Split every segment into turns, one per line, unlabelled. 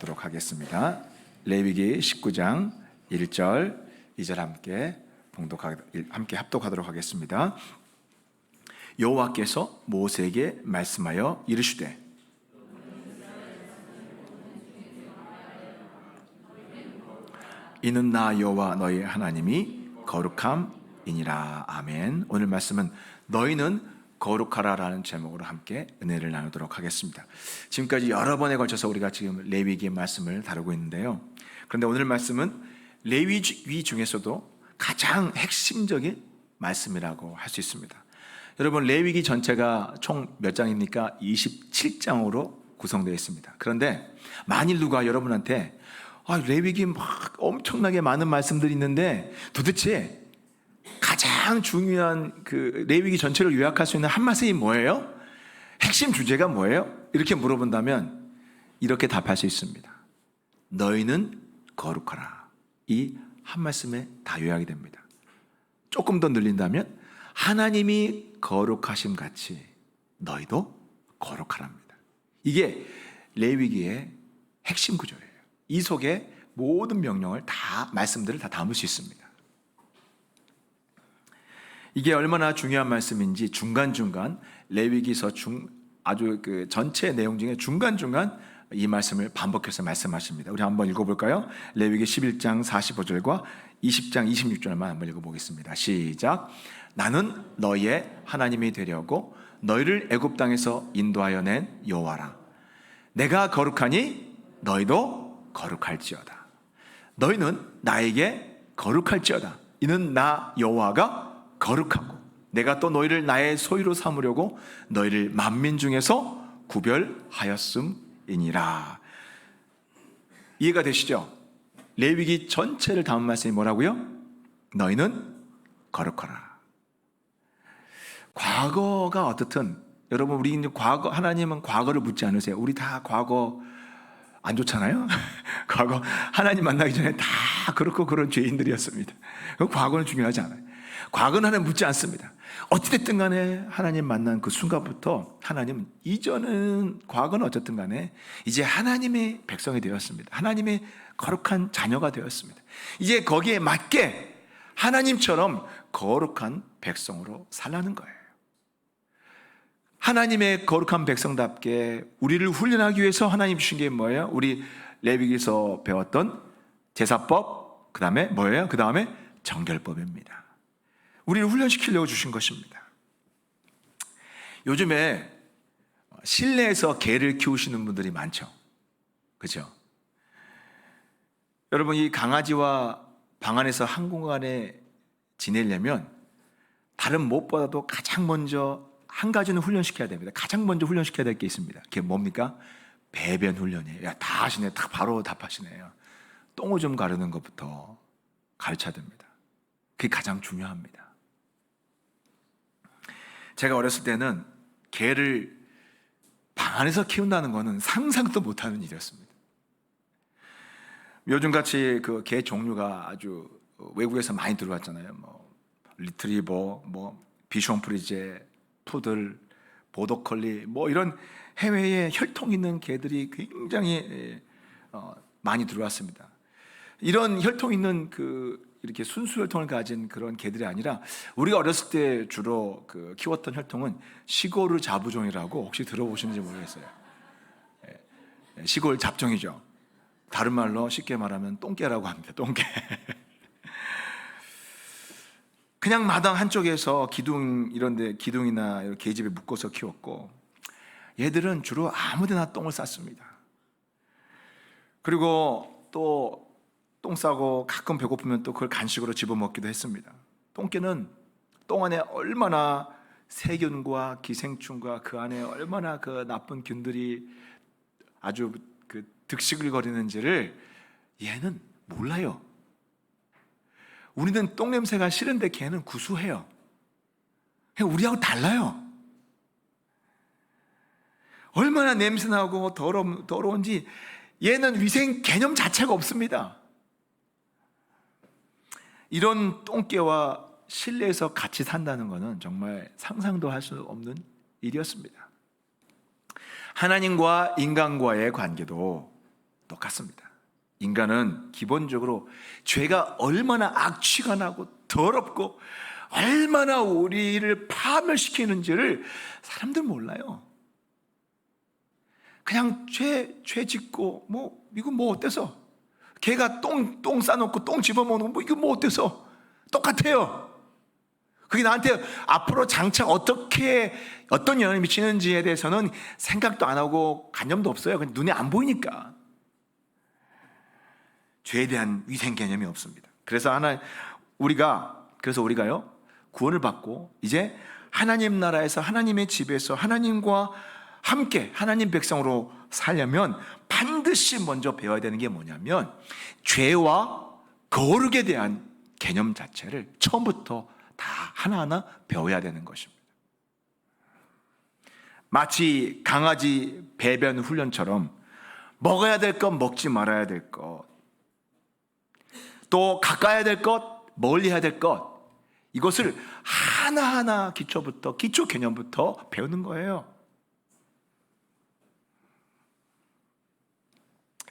하도록 하겠습니다. 레위기 19장 1절 2절 함께 합독하도록 하겠습니다. 여호와께서 모세에게 말씀하여 이르시되 이는 나 여호와 너희 하나님이 거룩함이니라. 아멘. 오늘 말씀은 너희는 거룩하라 라는 제목으로 함께 은혜를 나누도록 하겠습니다. 지금까지 여러 번에 걸쳐서 우리가 지금 레위기의 말씀을 다루고 있는데요, 그런데 오늘 말씀은 레위기 중에서도 가장 핵심적인 말씀이라고 할 수 있습니다. 여러분, 레위기 전체가 총 몇 장입니까? 27장으로 구성되어 있습니다. 그런데 만일 누가 여러분한테 레위기 막 엄청나게 많은 말씀들이 있는데 도대체 가장 중요한 그 레위기 전체를 요약할 수 있는 한 말씀이 뭐예요? 핵심 주제가 뭐예요? 이렇게 물어본다면 이렇게 답할 수 있습니다. 너희는 거룩하라. 이 한 말씀에 다 요약이 됩니다. 조금 더 늘린다면 하나님이 거룩하심 같이 너희도 거룩하랍니다. 이게 레위기의 핵심 구조예요. 이 속에 모든 명령을 말씀들을 다 담을 수 있습니다. 이게 얼마나 중요한 말씀인지 중간중간 레위기서 아주 그 전체 내용 중에 중간중간 이 말씀을 반복해서 말씀하십니다. 우리 한번 읽어볼까요? 레위기 11장 45절과 20장 26절만 한번 읽어보겠습니다. 시작. 나는 너희의 하나님이 되려고 너희를 애굽 땅에서 인도하여 낸 여호와라. 내가 거룩하니 너희도 거룩할지어다. 너희는 나에게 거룩할지어다. 이는 나 여호와가 거룩하고 내가 또 너희를 나의 소유로 삼으려고 너희를 만민 중에서 구별하였음이니라. 이해가 되시죠? 레위기 전체를 담은 말씀이 뭐라고요? 너희는 거룩하라. 과거가 어떻든 여러분, 우리 이제 하나님은 과거를 묻지 않으세요. 우리 다 과거 안 좋잖아요. 과거 하나님 만나기 전에 다 그렇고 그런 죄인들이었습니다. 과거는 중요하지 않아요. 과거는 하나님 묻지 않습니다. 어찌됐든 간에 하나님 만난 그 순간부터 하나님은 과거는 어쨌든 간에 이제 하나님의 백성이 되었습니다. 하나님의 거룩한 자녀가 되었습니다. 이제 거기에 맞게 하나님처럼 거룩한 백성으로 살라는 거예요. 하나님의 거룩한 백성답게 우리를 훈련하기 위해서 하나님 주신 게 뭐예요? 우리 레위기에서 배웠던 제사법, 그 다음에 뭐예요? 그 다음에 정결법입니다. 우리를 훈련시키려고 주신 것입니다. 요즘에 실내에서 개를 키우시는 분들이 많죠. 그렇죠? 여러분, 이 강아지와 방 안에서 한 공간에 지내려면 다른 무엇보다도 가장 먼저 한 가지는 훈련시켜야 됩니다. 가장 먼저 훈련시켜야 될 게 있습니다. 그게 뭡니까? 배변 훈련이에요. 야, 다 하시네. 다 바로 답하시네요. 똥오줌 가르는 것부터 가르쳐야 됩니다. 그게 가장 중요합니다. 제가 어렸을 때는 개를 방 안에서 키운다는 것은 상상도 못하는 일이었습니다. 요즘같이 그 개 종류가 아주 외국에서 많이 들어왔잖아요. 리트리버, 비숑 프리제, 푸들, 보더컬리, 이런 해외에 혈통 있는 개들이 굉장히 많이 들어왔습니다. 이런 혈통 있는 이렇게 순수 혈통을 가진 그런 개들이 아니라 우리가 어렸을 때 주로 키웠던 혈통은 시골 자부종이라고 혹시 들어보시는지 모르겠어요. 시골 잡종이죠. 다른 말로 쉽게 말하면 똥개라고 합니다. 똥개. 그냥 마당 한쪽에서 기둥이나 계집에 묶어서 키웠고, 얘들은 주로 아무데나 똥을 쌌습니다. 그리고 또 똥 싸고 가끔 배고프면 또 그걸 간식으로 집어먹기도 했습니다. 똥개는 똥 안에 얼마나 세균과 기생충과 그 안에 얼마나 그 나쁜 균들이 아주 득식을 거리는지를 얘는 몰라요. 우리는 똥 냄새가 싫은데 걔는 구수해요. 우리하고 달라요. 얼마나 냄새나고 더러운지 얘는 위생 개념 자체가 없습니다. 이런 똥개와 실내에서 같이 산다는 것은 정말 상상도 할 수 없는 일이었습니다. 하나님과 인간과의 관계도 똑같습니다. 인간은 기본적으로 죄가 얼마나 악취가 나고 더럽고 얼마나 우리를 파멸시키는지를 사람들 몰라요. 그냥 죄 짓고 이거 어때서? 개가 똥 싸놓고 똥 집어먹는 거 이거 어때서? 똑같아요. 그게 나한테 앞으로 장차 어떤 영향을 미치는지에 대해서는 생각도 안 하고 관념도 없어요. 그냥 눈에 안 보이니까. 죄에 대한 위생 개념이 없습니다. 그래서 우리가요 구원을 받고 이제 하나님 나라에서 하나님의 집에서 하나님과 함께 하나님 백성으로 살려면 반드시 먼저 배워야 되는 게 뭐냐면 죄와 거룩에 대한 개념 자체를 처음부터 다 하나하나 배워야 되는 것입니다. 마치 강아지 배변 훈련처럼 먹어야 될 것, 먹지 말아야 될 것, 또 가까워야 될 것, 멀리 해야 될 것, 이것을 하나하나 기초 개념부터 배우는 거예요.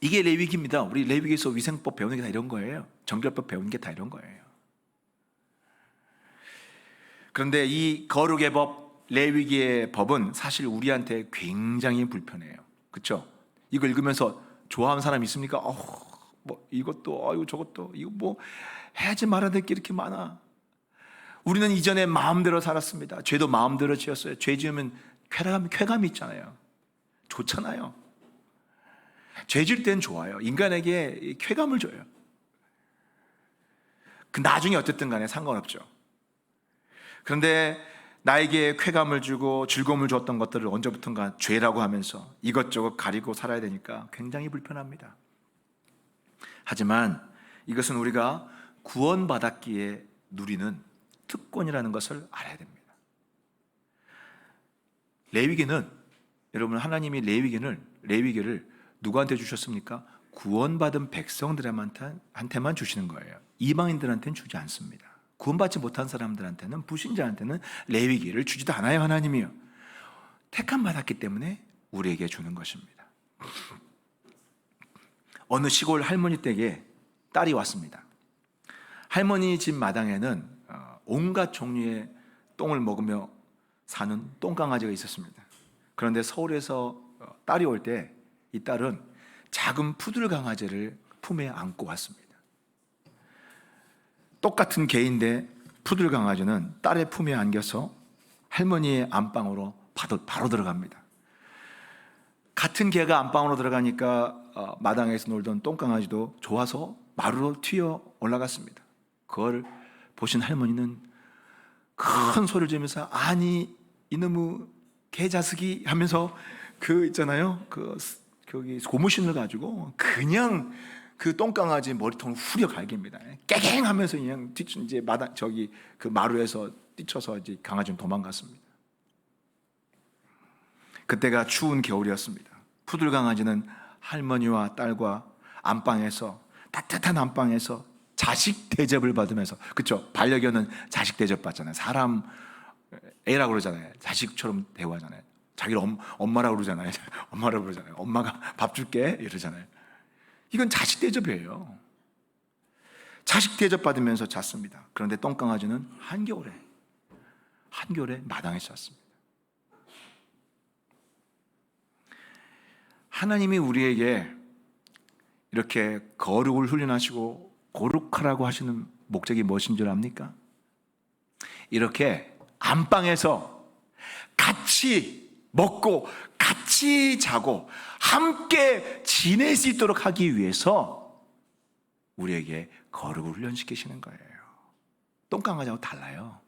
이게 레위기입니다. 우리 레위기에서 위생법 배우는 게 다 이런 거예요. 정결법 배우는 게 다 이런 거예요. 그런데 이 거룩의 법, 레위기의 법은 사실 우리한테 굉장히 불편해요. 그렇죠? 이거 읽으면서 좋아하는 사람 있습니까? 이것도 저것도 이거 해야지 말아야 될 게 이렇게 많아. 우리는 이전에 마음대로 살았습니다. 죄도 마음대로 지었어요. 죄 지으면 쾌감이 있잖아요. 좋잖아요. 죄 지을 땐 좋아요. 인간에게 쾌감을 줘요. 그 나중에 어쨌든 간에 상관없죠. 그런데 나에게 쾌감을 주고 즐거움을 줬던 것들을 언제부턴가 죄라고 하면서 이것저것 가리고 살아야 되니까 굉장히 불편합니다. 하지만 이것은 우리가 구원받았기에 누리는 특권이라는 것을 알아야 됩니다. 레위기는 여러분 하나님이 레위기를 누구한테 주셨습니까? 구원받은 백성들한테만 주시는 거예요. 이방인들한테는 주지 않습니다. 구원받지 못한 사람들한테는, 불신자한테는 레위기를 주지도 않아요. 하나님이요. 택함 받았기 때문에 우리에게 주는 것입니다. 어느 시골 할머니 댁에 딸이 왔습니다. 할머니 집 마당에는 온갖 종류의 똥을 먹으며 사는 똥강아지가 있었습니다. 그런데 서울에서 딸이 올 때 이 딸은 작은 푸들 강아지를 품에 안고 왔습니다. 똑같은 개인데 푸들 강아지는 딸의 품에 안겨서 할머니의 안방으로 바로 들어갑니다. 같은 개가 안방으로 들어가니까 마당에서 놀던 똥강아지도 좋아서 마루로 튀어 올라갔습니다. 그걸 보신 할머니는 큰 소리를 지르면서 아니 이놈의 개자식이 하면서 거기 고무신을 가지고 그냥 그 똥강아지 머리통을 후려 갈깁니다. 깨갱 하면서 그냥 이제 그 마루에서 뛰쳐서 이제 강아지는 도망갔습니다. 그때가 추운 겨울이었습니다. 푸들 강아지는 할머니와 딸과 따뜻한 안방에서 자식 대접을 받으면서, 그렇죠? 반려견은 자식 대접 받잖아요. 사람 애라고 그러잖아요. 자식처럼 대우하잖아요. 자기를 엄마라고 그러잖아요. 엄마가 밥 줄게 이러잖아요. 이건 자식 대접이에요. 자식 대접 받으면서 잤습니다. 그런데 똥강아지는 한겨울에 마당에 잤습니다. 하나님이 우리에게 이렇게 거룩을 훈련하시고 거룩하라고 하시는 목적이 무엇인 줄 압니까? 이렇게 안방에서 같이 먹고 같이 자고 함께 지낼 수 있도록 하기 위해서 우리에게 거룩을 훈련시키시는 거예요. 똥강아지하고 달라요.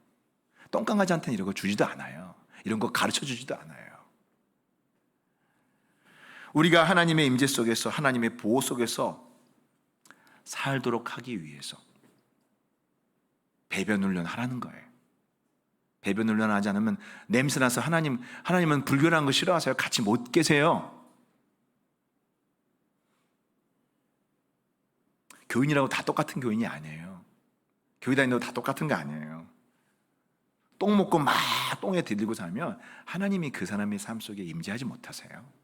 똥강아지한테는 이런 거 주지도 않아요. 이런 거 가르쳐 주지도 않아요. 우리가 하나님의 임재 속에서, 하나님의 보호 속에서 살도록 하기 위해서 배변 훈련 하라는 거예요. 배변 훈련 하지 않으면 냄새나서 하나님은 불교라는 거 싫어하세요. 같이 못 계세요. 교인이라고 다 똑같은 교인이 아니에요. 교회 다닌다고 다 똑같은 거 아니에요. 똥 먹고 막 똥에 들리고 살면 하나님이 그 사람의 삶 속에 임재하지 못하세요.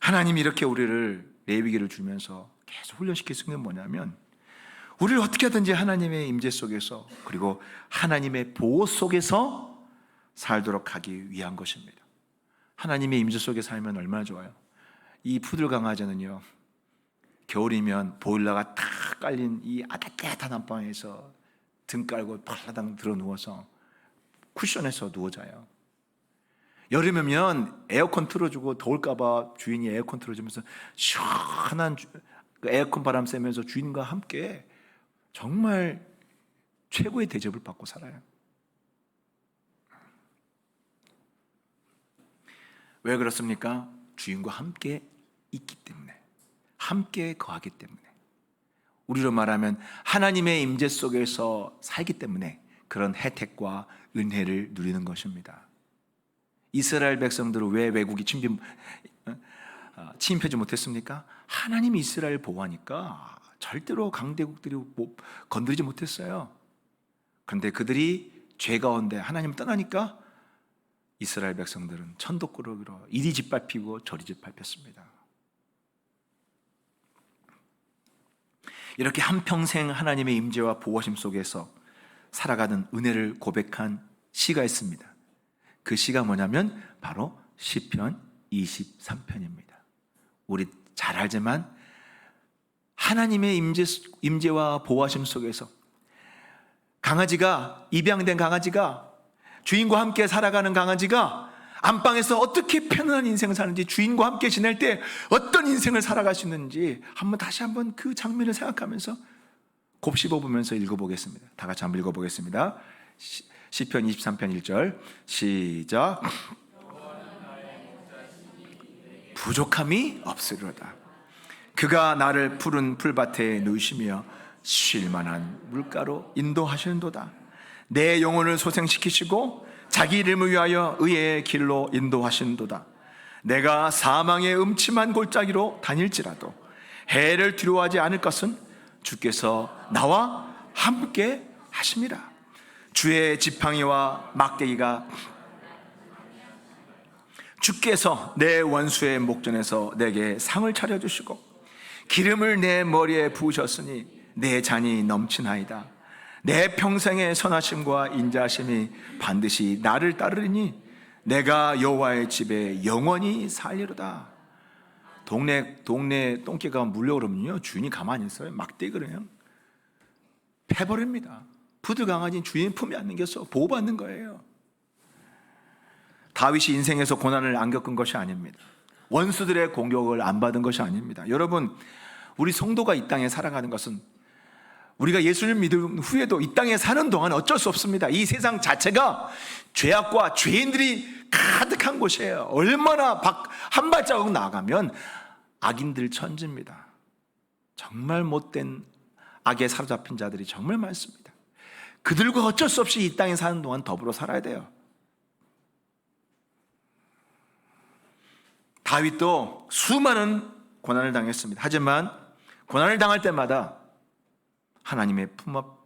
하나님이 이렇게 우리를 레위기를 주면서 계속 훈련시키는 게 뭐냐면, 우리를 어떻게 하든지 하나님의 임재 속에서, 그리고 하나님의 보호 속에서 살도록 하기 위한 것입니다. 하나님의 임재 속에 살면 얼마나 좋아요. 이 푸들 강아지는요, 겨울이면 보일러가 탁 깔린 이 따뜻한 안방에서 등 깔고 발라당 들어 누워서 쿠션에서 누워 자요. 여름이면 에어컨 틀어주고 더울까봐 주인이 에어컨 틀어주면서 시원한 에어컨 바람 쐬면서 주인과 함께 정말 최고의 대접을 받고 살아요. 왜 그렇습니까? 주인과 함께 있기 때문에, 함께 거하기 때문에, 우리로 말하면 하나님의 임재 속에서 살기 때문에 그런 혜택과 은혜를 누리는 것입니다. 이스라엘 백성들은 왜 외국이 침입하지 못했습니까? 하나님이 이스라엘 보호하니까 절대로 강대국들이 건드리지 못했어요. 그런데 그들이 죄 가운데 하나님을 떠나니까 이스라엘 백성들은 천덕꾸러기로 이리 짓밟히고 저리 짓밟혔습니다. 이렇게 한평생 하나님의 임재와 보호하심 속에서 살아가는 은혜를 고백한 시가 있습니다. 그 시가 뭐냐면 바로 시편 23편입니다. 우리 잘 알지만 하나님의 임재와 보호하심 속에서 강아지가, 입양된 강아지가, 주인과 함께 살아가는 강아지가 안방에서 어떻게 편안한 인생을 사는지, 주인과 함께 지낼 때 어떤 인생을 살아갈 수 있는지 다시 한번 그 장면을 생각하면서 곱씹어 보면서 읽어보겠습니다. 다 같이 한번 읽어보겠습니다. 시편 23편 1절 시작. 부족함이 없으리로다. 그가 나를 푸른 풀밭에 누이시며 쉴 만한 물가로 인도하시는도다. 내 영혼을 소생시키시고 자기 이름을 위하여 의의 길로 인도하시는도다. 내가 사망의 음침한 골짜기로 다닐지라도 해를 두려워하지 않을 것은 주께서 나와 함께 하심이라. 주의 지팡이와 막대기가 주께서 내 원수의 목전에서 내게 상을 차려주시고 기름을 내 머리에 부으셨으니 내 잔이 넘치나이다. 내 평생의 선하심과 인자하심이 반드시 나를 따르리니 내가 여호와의 집에 영원히 살리로다. 동네 똥개가 물려오면요, 주인이 가만히 있어요. 막대기 그냥 패버립니다. 푸드 강아지는 주인 품에 안 안겨서 보호받는 거예요. 다윗이 인생에서 고난을 안 겪은 것이 아닙니다. 원수들의 공격을 안 받은 것이 아닙니다. 여러분, 우리 성도가 이 땅에 살아가는 것은 우리가 예수를 믿은 후에도 이 땅에 사는 동안 어쩔 수 없습니다. 이 세상 자체가 죄악과 죄인들이 가득한 곳이에요. 얼마나 한 발자국 나가면 악인들 천지입니다. 정말 못된 악에 사로잡힌 자들이 정말 많습니다. 그들과 어쩔 수 없이 이 땅에 사는 동안 더불어 살아야 돼요. 다윗도 수많은 고난을 당했습니다. 하지만 고난을 당할 때마다 하나님의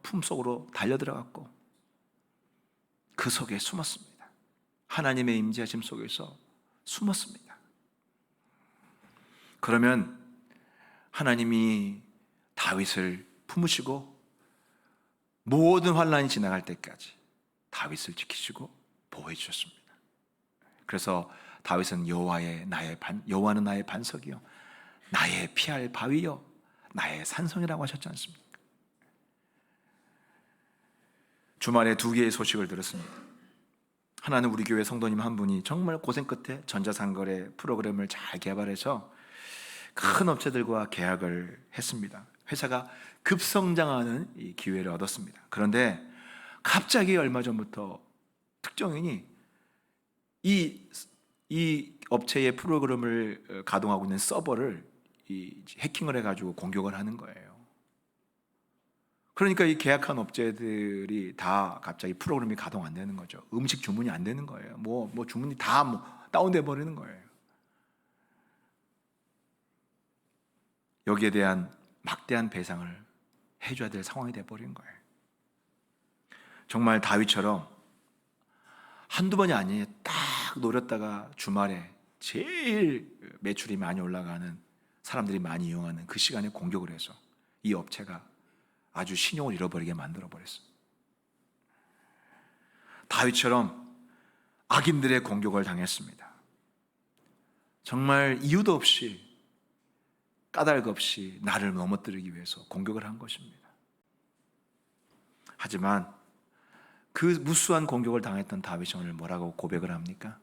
품속으로 달려들어갔고 그 속에 숨었습니다. 하나님의 임재하심 속에서 숨었습니다. 그러면 하나님이 다윗을 품으시고 모든 환난이 지나갈 때까지 다윗을 지키시고 보호해 주셨습니다. 그래서 다윗은 여호와는 나의 반석이요 나의 피할 바위요 나의 산성이라고 하셨지 않습니까? 주말에 두 개의 소식을 들었습니다. 하나는 우리 교회 성도님 한 분이 정말 고생 끝에 전자상거래 프로그램을 잘 개발해서 큰 업체들과 계약을 했습니다. 회사가 급성장하는 이 기회를 얻었습니다. 그런데 갑자기 얼마 전부터 특정인이 이 업체의 프로그램을 가동하고 있는 서버를 해킹을 해가지고 공격을 하는 거예요. 그러니까 이 계약한 업체들이 다 갑자기 프로그램이 가동 안 되는 거죠. 음식 주문이 안 되는 거예요. 뭐 주문이 다 다운돼 버리는 거예요. 여기에 대한 막대한 배상을 해줘야 될 상황이 돼버린 거예요. 정말 다윗처럼 한두 번이 아니에요. 딱 노렸다가 주말에 제일 매출이 많이 올라가는, 사람들이 많이 이용하는 그 시간에 공격을 해서 이 업체가 아주 신용을 잃어버리게 만들어버렸어요. 다윗처럼 악인들의 공격을 당했습니다. 정말 이유도 없이, 까닭 없이 나를 넘어뜨리기 위해서 공격을 한 것입니다. 하지만 그 무수한 공격을 당했던 다윗이 오늘 뭐라고 고백을 합니까?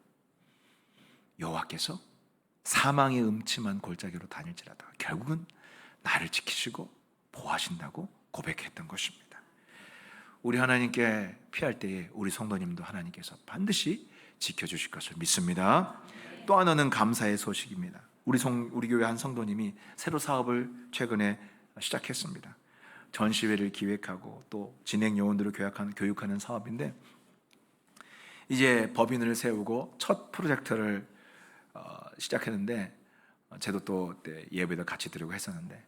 여호와께서 사망의 음침한 골짜기로 다닐지라도 결국은 나를 지키시고 보호하신다고 고백했던 것입니다. 우리 하나님께 피할 때에 우리 성도님도 하나님께서 반드시 지켜주실 것을 믿습니다. 또 하나는 감사의 소식입니다. 우리 교회 한 성도님이 새로 사업을 최근에 시작했습니다. 전시회를 기획하고 또 진행 요원들을 교육하는 사업인데, 이제 법인을 세우고 첫 프로젝트를 시작했는데, 저도 또 예배도 같이 드리고 했었는데,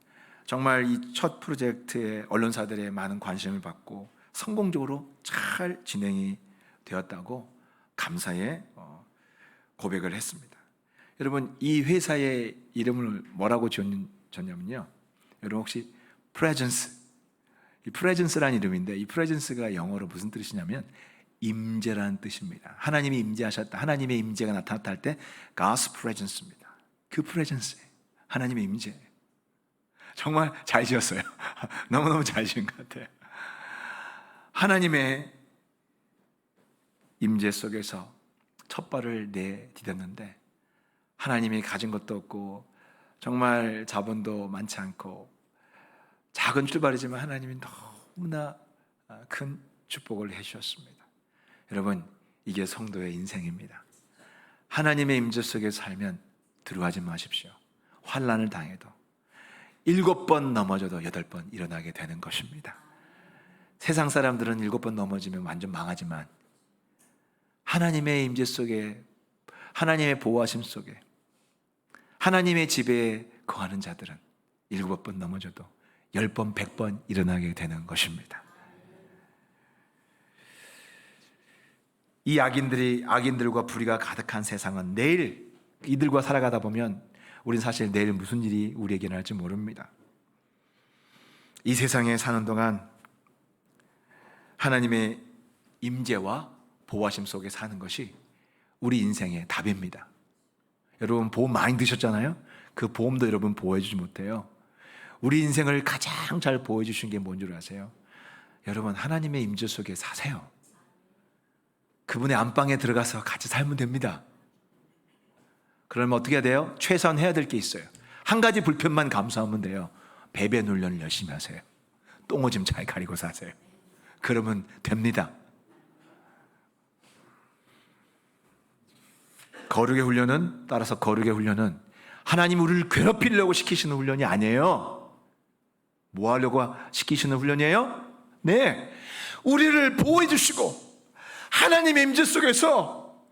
정말 이 첫 프로젝트에 언론사들의 많은 관심을 받고 성공적으로 잘 진행이 되었다고 감사의 고백을 했습니다. 여러분, 이 회사의 이름을 뭐라고 지었냐면요, 여러분 혹시 프레젠스, 이 프레젠스라는 이름인데, 이 프레젠스가 영어로 무슨 뜻이냐면 임재라는 뜻입니다. 하나님이 임재하셨다, 하나님의 임재가 나타났다 할 때 God's presence입니다. 그 프레젠스, 하나님의 임재. 정말 잘 지었어요. 너무너무 잘 지은 것 같아요. 하나님의 임재 속에서 첫 발을 내디뎠는데, 하나님이 가진 것도 없고 정말 자본도 많지 않고 작은 출발이지만 하나님이 너무나 큰 축복을 해주셨습니다. 여러분, 이게 성도의 인생입니다. 하나님의 임재 속에 살면 두려워하지 마십시오. 환난을 당해도 7번 넘어져도 8번 일어나게 되는 것입니다. 세상 사람들은 7번 넘어지면 완전 망하지만, 하나님의 임재 속에, 하나님의 보호하심 속에, 하나님의 집에 거하는 자들은 7번 넘어져도 10번, 100번 일어나게 되는 것입니다. 이 악인들과 불의가 가득한 세상은 내일 이들과 살아가다 보면 우린 사실 내일 무슨 일이 우리에게 날지 모릅니다. 이 세상에 사는 동안 하나님의 임재와 보호하심 속에 사는 것이 우리 인생의 답입니다. 여러분, 보험 많이 드셨잖아요? 그 보험도 여러분 보호해주지 못해요. 우리 인생을 가장 잘 보호해주신 게 뭔 줄 아세요? 여러분, 하나님의 임재 속에 사세요. 그분의 안방에 들어가서 같이 살면 됩니다. 그러면 어떻게 해야 돼요? 최소한 해야 될 게 있어요. 한 가지 불편만 감수하면 돼요. 배변 훈련을 열심히 하세요. 똥오줌 잘 가리고 사세요. 그러면 됩니다. 거룩의 훈련은, 따라서 거룩의 훈련은 하나님 우리를 괴롭히려고 시키시는 훈련이 아니에요. 뭐 하려고 시키시는 훈련이에요? 네, 우리를 보호해 주시고 하나님의 임재 속에서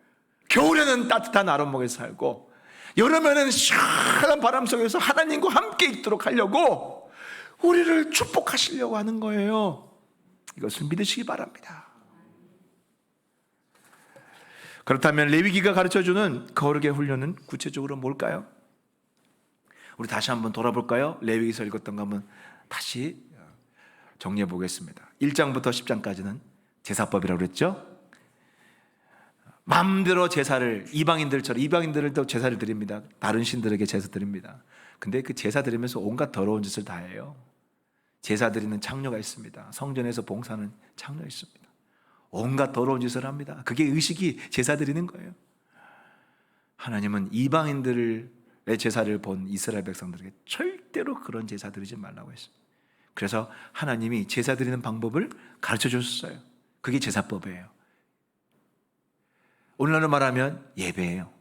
겨울에는 따뜻한 아랫목에서 살고 여름에는 시원한 바람 속에서 하나님과 함께 있도록 하려고 우리를 축복하시려고 하는 거예요. 이것을 믿으시기 바랍니다. 그렇다면 레위기가 가르쳐주는 거룩의 훈련은 구체적으로 뭘까요? 우리 다시 한번 돌아볼까요? 레위기서 읽었던 거 한번 다시 정리해 보겠습니다. 1장부터 10장까지는 제사법이라고 그랬죠? 마음대로 제사를, 이방인들도 제사를 드립니다. 다른 신들에게 제사 드립니다. 근데 그 제사 드리면서 온갖 더러운 짓을 다 해요. 제사 드리는 창녀가 있습니다. 성전에서 봉사하는 창녀가 있습니다. 온갖 더러운 짓을 합니다. 그게 의식이 제사 드리는 거예요. 하나님은 이방인들의 제사를 본 이스라엘 백성들에게 절대로 그런 제사 드리지 말라고 했어요. 그래서 하나님이 제사 드리는 방법을 가르쳐 줬어요. 그게 제사법이에요. 오늘날로 말하면 예배예요.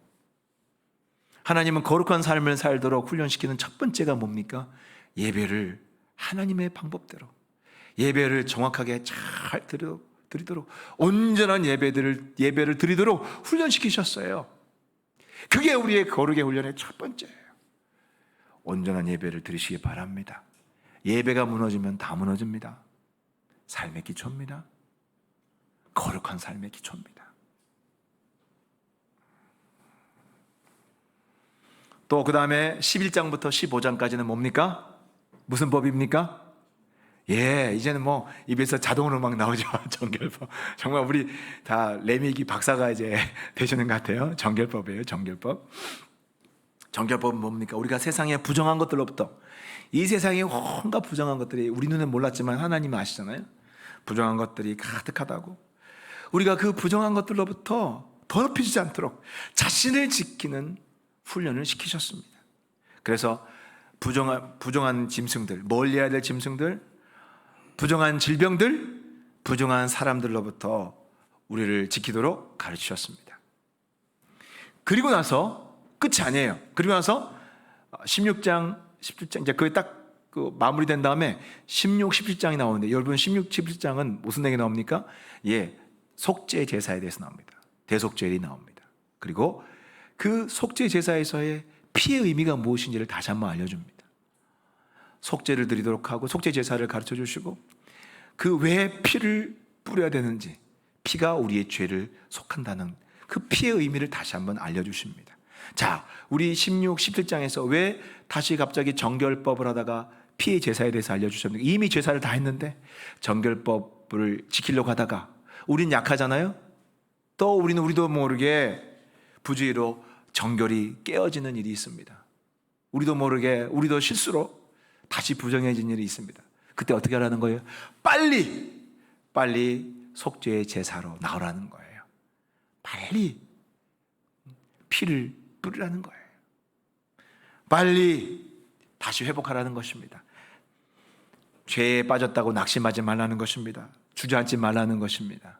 하나님은 거룩한 삶을 살도록 훈련시키는 첫 번째가 뭡니까? 예배를 하나님의 방법대로, 예배를 정확하게 잘 드리도록, 온전한 예배를 드리도록 훈련시키셨어요. 그게 우리의 거룩의 훈련의 첫 번째예요. 온전한 예배를 드리시기 바랍니다. 예배가 무너지면 다 무너집니다. 삶의 기초입니다. 거룩한 삶의 기초입니다. 또 그 다음에 11장부터 15장까지는 뭡니까? 무슨 법입니까? 예, 이제는 뭐 입에서 자동으로 막 나오죠. 정결법. 정말 우리 다 레미기 박사가 이제 되시는 것 같아요. 정결법이에요. 정결법. 정결법은 뭡니까? 우리가 세상에 부정한 것들로부터, 이 세상에 온갖 부정한 것들이 우리 눈엔 몰랐지만 하나님은 아시잖아요. 부정한 것들이 가득하다고. 우리가 그 부정한 것들로부터 더럽히지 않도록 자신을 지키는 훈련을 시키셨습니다. 그래서 부정한 짐승들, 멀리해야 될 짐승들, 부정한 질병들, 부정한 사람들로부터 우리를 지키도록 가르치셨습니다. 그리고 나서 끝이 아니에요. 그리고 나서 16장, 17장, 이제 그게 딱 마무리된 다음에 16, 17장이 나오는데, 여러분 16, 17장은 무슨 얘기 나옵니까? 예, 속죄 제사에 대해서 나옵니다. 대속죄일이 나옵니다. 그리고 그 속죄 제사에서의 피의 의미가 무엇인지를 다시 한번 알려줍니다. 속죄를 드리도록 하고 속죄 제사를 가르쳐 주시고, 그 왜 피를 뿌려야 되는지, 피가 우리의 죄를 속한다는 그 피의 의미를 다시 한번 알려주십니다. 자, 우리 16, 17장에서 왜 다시 갑자기 정결법을 하다가 피의 제사에 대해서 알려주셨는데, 이미 제사를 다 했는데 정결법을 지키려고 하다가, 우린 약하잖아요. 또 우리도 모르게 부주의로 정결이 깨어지는 일이 있습니다. 우리도 모르게, 우리도 실수로 다시 부정해진 일이 있습니다. 그때 어떻게 하라는 거예요? 빨리 속죄의 제사로 나오라는 거예요. 빨리 피를 뿌리라는 거예요. 빨리 다시 회복하라는 것입니다. 죄에 빠졌다고 낙심하지 말라는 것입니다. 주저앉지 말라는 것입니다.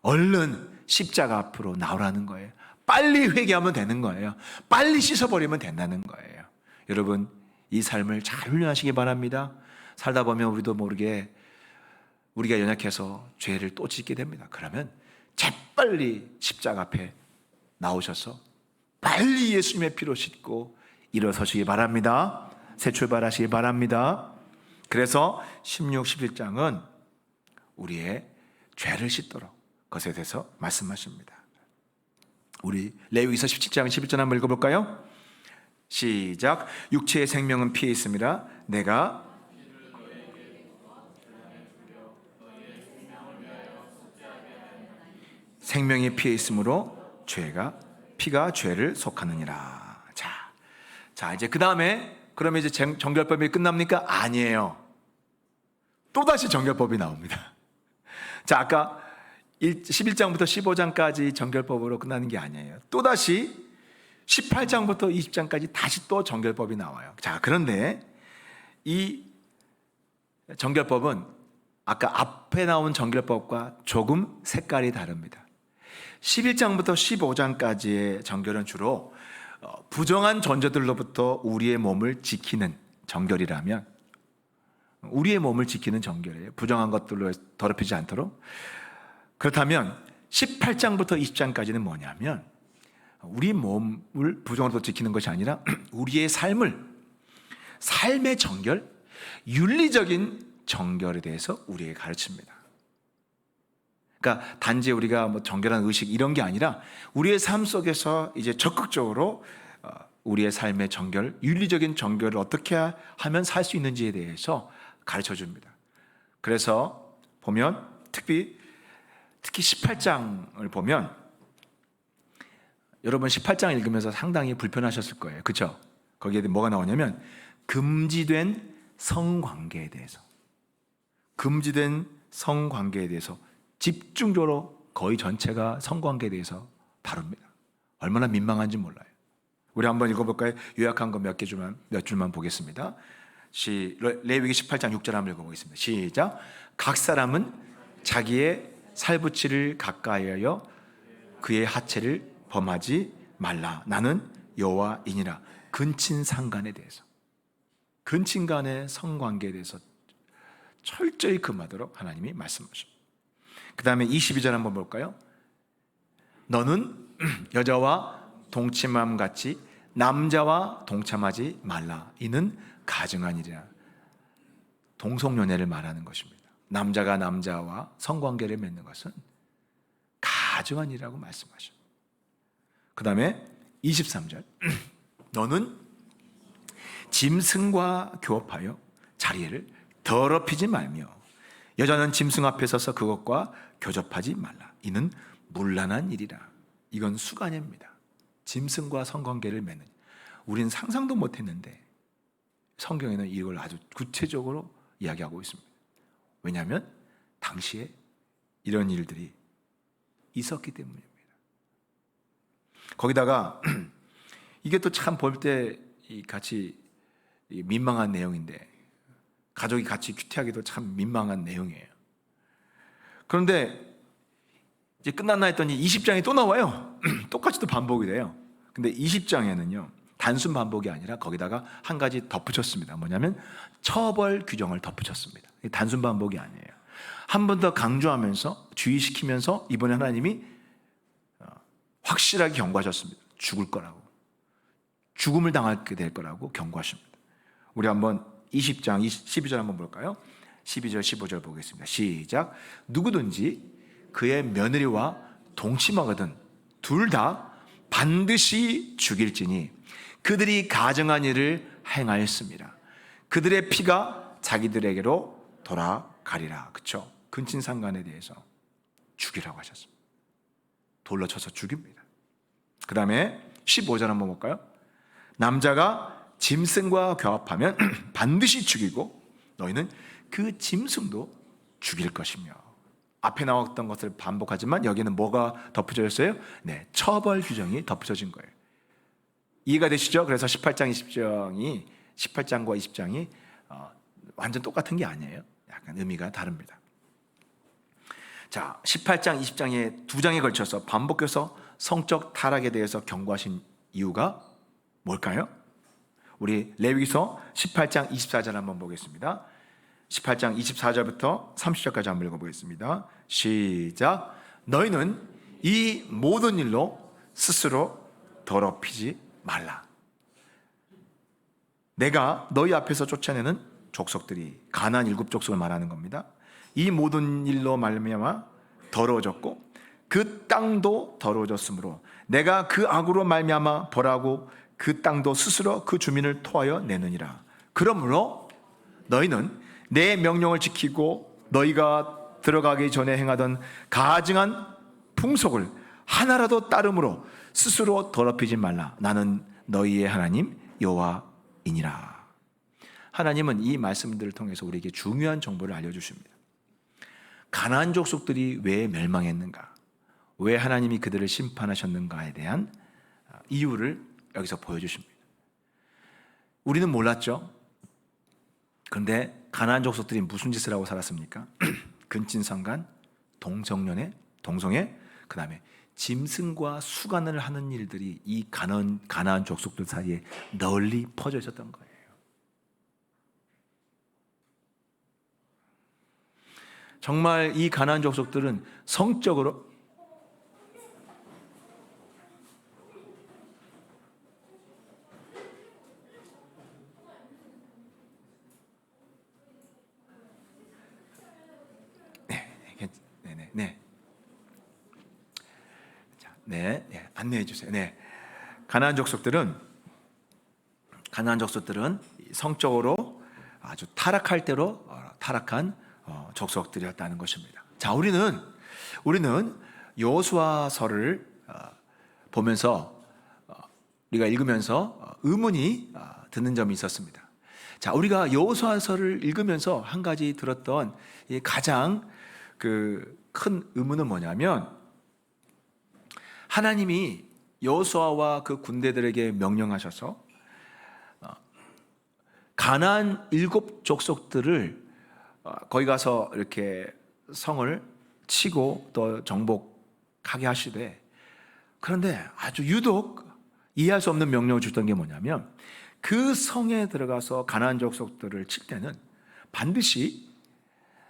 얼른 십자가 앞으로 나오라는 거예요. 빨리 회개하면 되는 거예요. 빨리 씻어버리면 된다는 거예요. 여러분, 이 삶을 잘 훈련하시기 바랍니다. 살다 보면 우리도 모르게 우리가 연약해서 죄를 또 짓게 됩니다. 그러면 재빨리 십자가 앞에 나오셔서 빨리 예수님의 피로 씻고 일어서시기 바랍니다. 새 출발하시기 바랍니다. 그래서 16, 11장은 우리의 죄를 씻도록 것에 대해서 말씀하십니다. 우리 레위기서 17장 11절 한번 읽어볼까요? 시작. 육체의 생명은 피에 있습니다. 내가 생명이 피에 있으므로 피가 죄를 속하느니라. 자 이제 그 다음에 그러면 이제 정결법이 끝납니까? 아니에요. 또다시 정결법이 나옵니다. 자, 아까 11장부터 15장까지 정결법으로 끝나는 게 아니에요. 또다시 18장부터 20장까지 다시 또 정결법이 나와요. 자, 그런데 이 정결법은 아까 앞에 나온 정결법과 조금 색깔이 다릅니다. 11장부터 15장까지의 정결은 주로 부정한 존재들로부터 우리의 몸을 지키는 정결이라면, 우리의 몸을 지키는 정결이에요. 부정한 것들로 더럽히지 않도록. 그렇다면 18장부터 20장까지는 뭐냐면, 우리 몸을 부정으로 지키는 것이 아니라 우리의 삶의 정결, 윤리적인 정결에 대해서 우리에게 가르칩니다. 그러니까 단지 우리가 뭐 정결한 의식 이런 게 아니라 우리의 삶 속에서 이제 적극적으로 우리의 삶의 정결, 윤리적인 정결을 어떻게 하면 살 수 있는지에 대해서 가르쳐 줍니다. 그래서 보면 특히 18장을 보면, 여러분 18장 읽으면서 상당히 불편하셨을 거예요. 그렇죠? 거기에 뭐가 나오냐면 금지된 성관계에 대해서, 집중적으로 거의 전체가 성관계에 대해서 다룹니다. 얼마나 민망한지 몰라요. 우리 한번 읽어볼까요? 요약한 거 몇 줄만 보겠습니다. 레위기 18장 6절 한번 읽어보겠습니다. 시작. 각 사람은 자기의 살부치를 가까이하여 그의 하체를 범하지 말라. 나는 여호와이니라. 근친상간에 대해서, 근친간의 성관계에 대해서 철저히 금하도록 하나님이 말씀하십니다. 그 다음에 22절 한번 볼까요? 너는 여자와 동침함 같이 남자와 동참하지 말라. 이는 가증한 일이라. 동성연애를 말하는 것입니다. 남자가 남자와 성관계를 맺는 것은 가증한 일이라고 말씀하십니다. 그 다음에 23절 너는 짐승과 교합하여 자리를 더럽히지 말며 여자는 짐승 앞에 서서 그것과 교접하지 말라. 이는 문란한 일이라. 이건 수간예입니다. 짐승과 성관계를 맺는, 우리는 상상도 못했는데 성경에는 이걸 아주 구체적으로 이야기하고 있습니다. 왜냐하면 당시에 이런 일들이 있었기 때문입니다. 거기다가 이게 또 참 볼 때 같이 민망한 내용인데, 가족이 같이 큐티하기도 참 민망한 내용이에요. 그런데 이제 끝났나 했더니 20장이 또 나와요. 똑같이 또 반복이 돼요. 근데 20장에는요 단순 반복이 아니라 거기다가 한 가지 덧붙였습니다. 뭐냐면 처벌 규정을 덧붙였습니다. 단순 반복이 아니에요. 한 번 더 강조하면서 주의시키면서 이번에 하나님이 확실하게 경고하셨습니다. 죽을 거라고, 죽음을 당하게 될 거라고 경고하십니다. 우리 한번 20장 12절 한번 볼까요? 12절 15절 보겠습니다. 시작. 누구든지 그의 며느리와 동침하거든 둘 다 반드시 죽일지니 그들이 가정한 일을 행하였습니다. 그들의 피가 자기들에게로 돌아가리라. 그렇죠? 근친상간에 대해서 죽이라고 하셨습니다. 돌로 쳐서 죽입니다. 그 다음에 15절 한번 볼까요? 남자가 짐승과 교합하면 반드시 죽이고 너희는 그 짐승도 죽일 것이며. 앞에 나왔던 것을 반복하지만 여기는 뭐가 덧붙여졌어요? 네, 처벌 규정이 덧붙여진 거예요. 이해가 되시죠? 그래서 18장과 20장이 완전 똑같은 게 아니에요. 약간 의미가 다릅니다. 자, 18장, 20장의 두 장에 걸쳐서 반복해서 성적 타락에 대해서 경고하신 이유가 뭘까요? 우리 레위기서 18장 24절 한번 보겠습니다. 18장 24절부터 30절까지 한번 읽어보겠습니다. 시작. 너희는 이 모든 일로 스스로 더럽히지 말라. 내가 너희 앞에서 쫓아내는 족속들이 가나안 7족속을 말하는 겁니다. 이 모든 일로 말미암아 더러워졌고 그 땅도 더러워졌으므로 내가 그 악으로 말미암아 벌하고 그 땅도 스스로 그 주민을 토하여 내느니라. 그러므로 너희는 내 명령을 지키고 너희가 들어가기 전에 행하던 가증한 풍속을 하나라도 따름으로 스스로 더럽히지 말라. 나는 너희의 하나님 여호와이니라. 하나님은 이 말씀들을 통해서 우리에게 중요한 정보를 알려주십니다. 가나안 족속들이 왜 멸망했는가, 왜 하나님이 그들을 심판하셨는가에 대한 이유를 여기서 보여주십니다. 우리는 몰랐죠. 그런데 가나안 족속들이 무슨 짓을 하고 살았습니까? 근친상간, 동성연애, 그 다음에 짐승과 수간을 하는 일들이 이 가나안 족속들 사이에 널리 퍼져 있었던 거예요. 정말 이 가나안 족속들은 성적으로 안내해 주세요. 가나안 족속들은 성적으로 아주 타락할 대로 타락한 족속들이었다는 것입니다. 자, 우리는 여호수아서를 보면서 우리가 읽으면서 의문이 드는 점이 있었습니다. 자, 우리가 여호수아서를 읽으면서 한 가지 들었던 가장 큰 의문은 뭐냐면, 하나님이 여호수아와 그 군대들에게 명령하셔서 가나안 7족속들을 거기 가서 이렇게 성을 치고 또 정복하게 하시되, 그런데 아주 유독 이해할 수 없는 명령을 주던 게 뭐냐면, 그 성에 들어가서 가나안 족속들을 칠 때는 반드시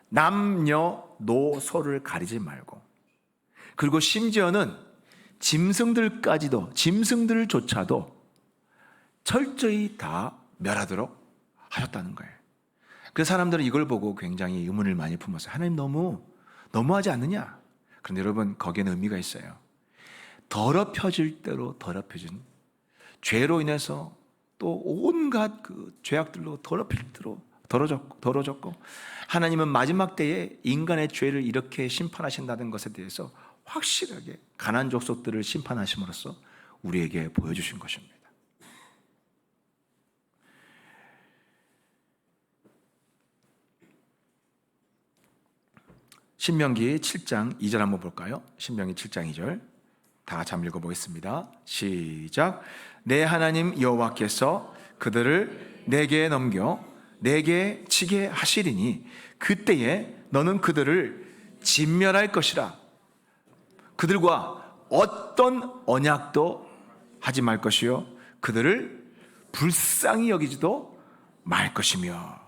남녀노소를 가리지 말고, 그리고 심지어는 짐승들조차도 철저히 다 멸하도록 하셨다는 거예요. 그래서 사람들은 이걸 보고 굉장히 의문을 많이 품었어요. 하나님 너무하지 않느냐? 그런데 여러분, 거기에는 의미가 있어요. 더럽혀질 대로 더럽혀진, 죄로 인해서 또 온갖 그 죄악들로 더러졌고 하나님은 마지막 때에 인간의 죄를 이렇게 심판하신다는 것에 대해서 확실하게 가나안 족속들을 심판하심으로써 우리에게 보여주신 것입니다. 신명기 7장 2절 한번 볼까요? 신명기 7장 2절 다 같이 한번 읽어보겠습니다. 시작. 내 하나님 여호와께서 그들을 내게 넘겨 내게 치게 하시리니 그때에 너는 그들을 진멸할 것이라. 그들과 어떤 언약도 하지 말 것이요 그들을 불쌍히 여기지도 말 것이며.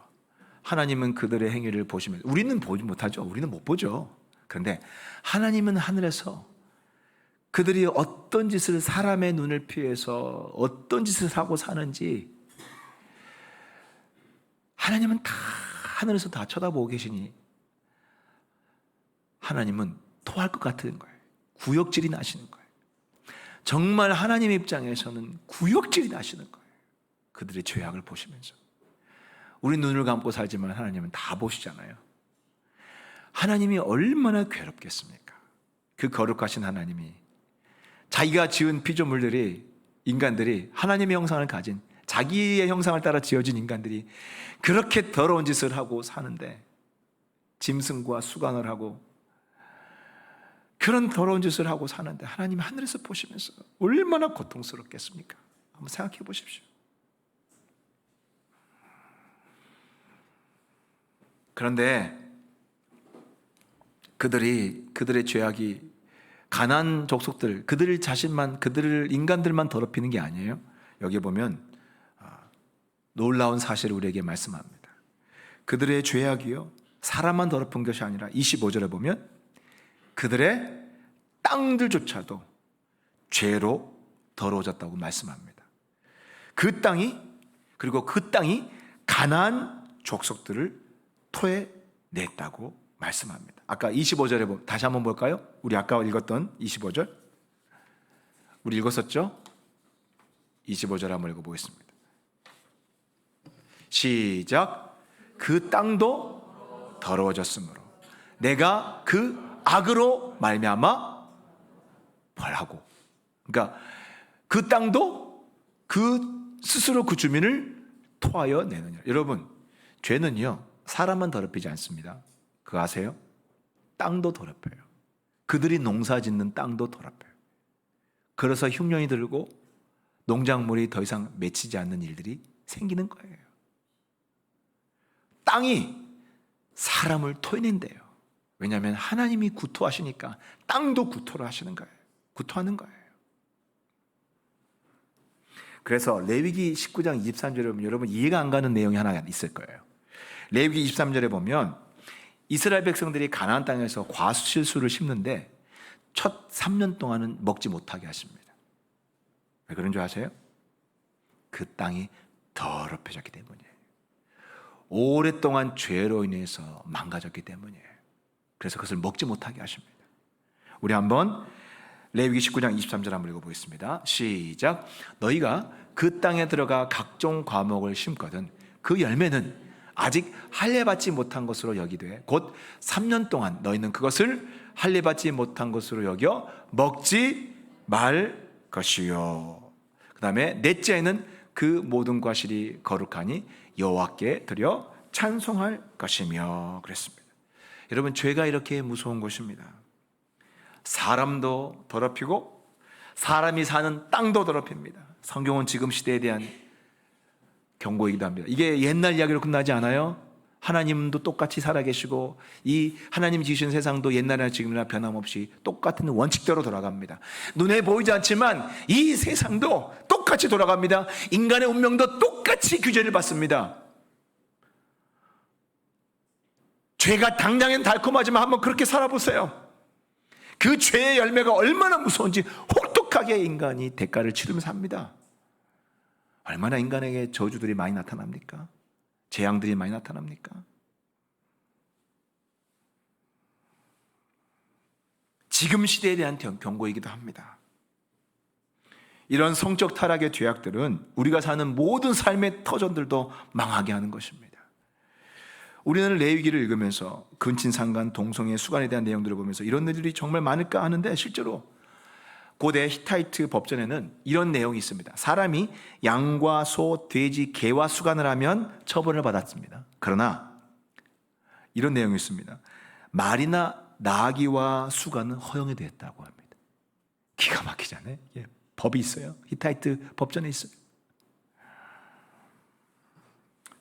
하나님은 그들의 행위를 보시면, 우리는 보지 못하죠. 우리는 못 보죠. 그런데 하나님은 하늘에서 그들이 어떤 짓을, 사람의 눈을 피해서 어떤 짓을 하고 사는지 하나님은 다 하늘에서 다 쳐다보고 계시니 하나님은 토할 것 같은 거예요. 구역질이 나시는 거예요. 정말 하나님 입장에서는 구역질이 나시는 거예요. 그들의 죄악을 보시면서. 우리 눈을 감고 살지만 하나님은 다 보시잖아요. 하나님이 얼마나 괴롭겠습니까? 그 거룩하신 하나님이 자기가 지은 피조물들이, 인간들이 하나님의 형상을 가진, 자기의 형상을 따라 지어진 인간들이 그렇게 더러운 짓을 하고 사는데, 짐승과 수간을 하고 그런 더러운 짓을 하고 사는데 하나님 하늘에서 보시면서 얼마나 고통스럽겠습니까? 한번 생각해 보십시오. 그런데 그들의 죄악이 가나안 족속들, 그들 자신만, 인간들만 더럽히는 게 아니에요. 여기 보면 놀라운 사실을 우리에게 말씀합니다. 그들의 죄악이요 사람만 더럽힌 것이 아니라 25절에 보면 그들의 땅들조차도 죄로 더러워졌다고 말씀합니다. 그 땅이 가나안 족속들을 토해냈다고 말씀합니다. 아까 25절에 보면 다시 한번 볼까요? 우리 아까 읽었던 25절 우리 읽었었죠? 25절 한번 읽어보겠습니다. 시작. 그 땅도 더러워졌으므로 내가 그 악으로 말미암아 벌하고. 그러니까 그 땅도 스스로 그 주민을 토하여 내느니라. 여러분, 죄는요 사람만 더럽히지 않습니다. 그거 아세요? 땅도 더럽혀요. 그들이 농사 짓는 땅도 더럽혀요. 그래서 흉년이 들고 농작물이 더 이상 맺히지 않는 일들이 생기는 거예요. 땅이 사람을 토해낸대요. 왜냐하면 하나님이 구토하시니까 땅도 구토를 하시는 거예요. 구토하는 거예요. 그래서 레위기 19장 23절에 보면 여러분 이해가 안 가는 내용이 하나 있을 거예요. 레위기 23절에 보면 이스라엘 백성들이 가나안 땅에서 과실수를 심는데 첫 3년 동안은 먹지 못하게 하십니다. 왜 그런 줄 아세요? 그 땅이 더럽혀졌기 때문이에요. 오랫동안 죄로 인해서 망가졌기 때문이에요. 그래서 그것을 먹지 못하게 하십니다. 우리 한번 레위기 19장 23절 한번 읽어보겠습니다. 시작. 너희가 그 땅에 들어가 각종 과목을 심거든 그 열매는 아직 할례받지 못한 것으로 여기되 곧 3년 동안 너희는 그것을 할례받지 못한 것으로 여겨 먹지 말 것이요. 그 다음에 넷째에는 그 모든 과실이 거룩하니 여호와께 드려 찬송할 것이며 그랬습니다. 여러분, 죄가 이렇게 무서운 것입니다. 사람도 더럽히고 사람이 사는 땅도 더럽힙니다. 성경은 지금 시대에 대한 경고이기도 합니다. 이게 옛날 이야기로 끝나지 않아요. 하나님도 똑같이 살아계시고 이 하나님 지으신 세상도 옛날이나 지금이나 변함없이 똑같은 원칙대로 돌아갑니다. 눈에 보이지 않지만 이 세상도 똑같이 돌아갑니다. 인간의 운명도 똑같이 규제를 받습니다. 죄가 당장엔 달콤하지만 한번 그렇게 살아보세요. 그 죄의 열매가 얼마나 무서운지 혹독하게 인간이 대가를 치르면서 삽니다. 얼마나 인간에게 저주들이 많이 나타납니까? 재앙들이 많이 나타납니까? 지금 시대에 대한 경고이기도 합니다. 이런 성적 타락의 죄악들은 우리가 사는 모든 삶의 터전들도 망하게 하는 것입니다. 우리는 레위기를 읽으면서 근친상간, 동성애, 수간에 대한 내용들을 보면서 이런 일들이 정말 많을까 하는데, 실제로 고대 히타이트 법전에는 이런 내용이 있습니다. 사람이 양과 소, 돼지, 개와 수간을 하면 처벌을 받았습니다. 그러나 이런 내용이 있습니다. 말이나 나귀와 수간은 허용이 됐다고 합니다. 기가 막히잖아요. 법이 있어요. 히타이트 법전에 있어요.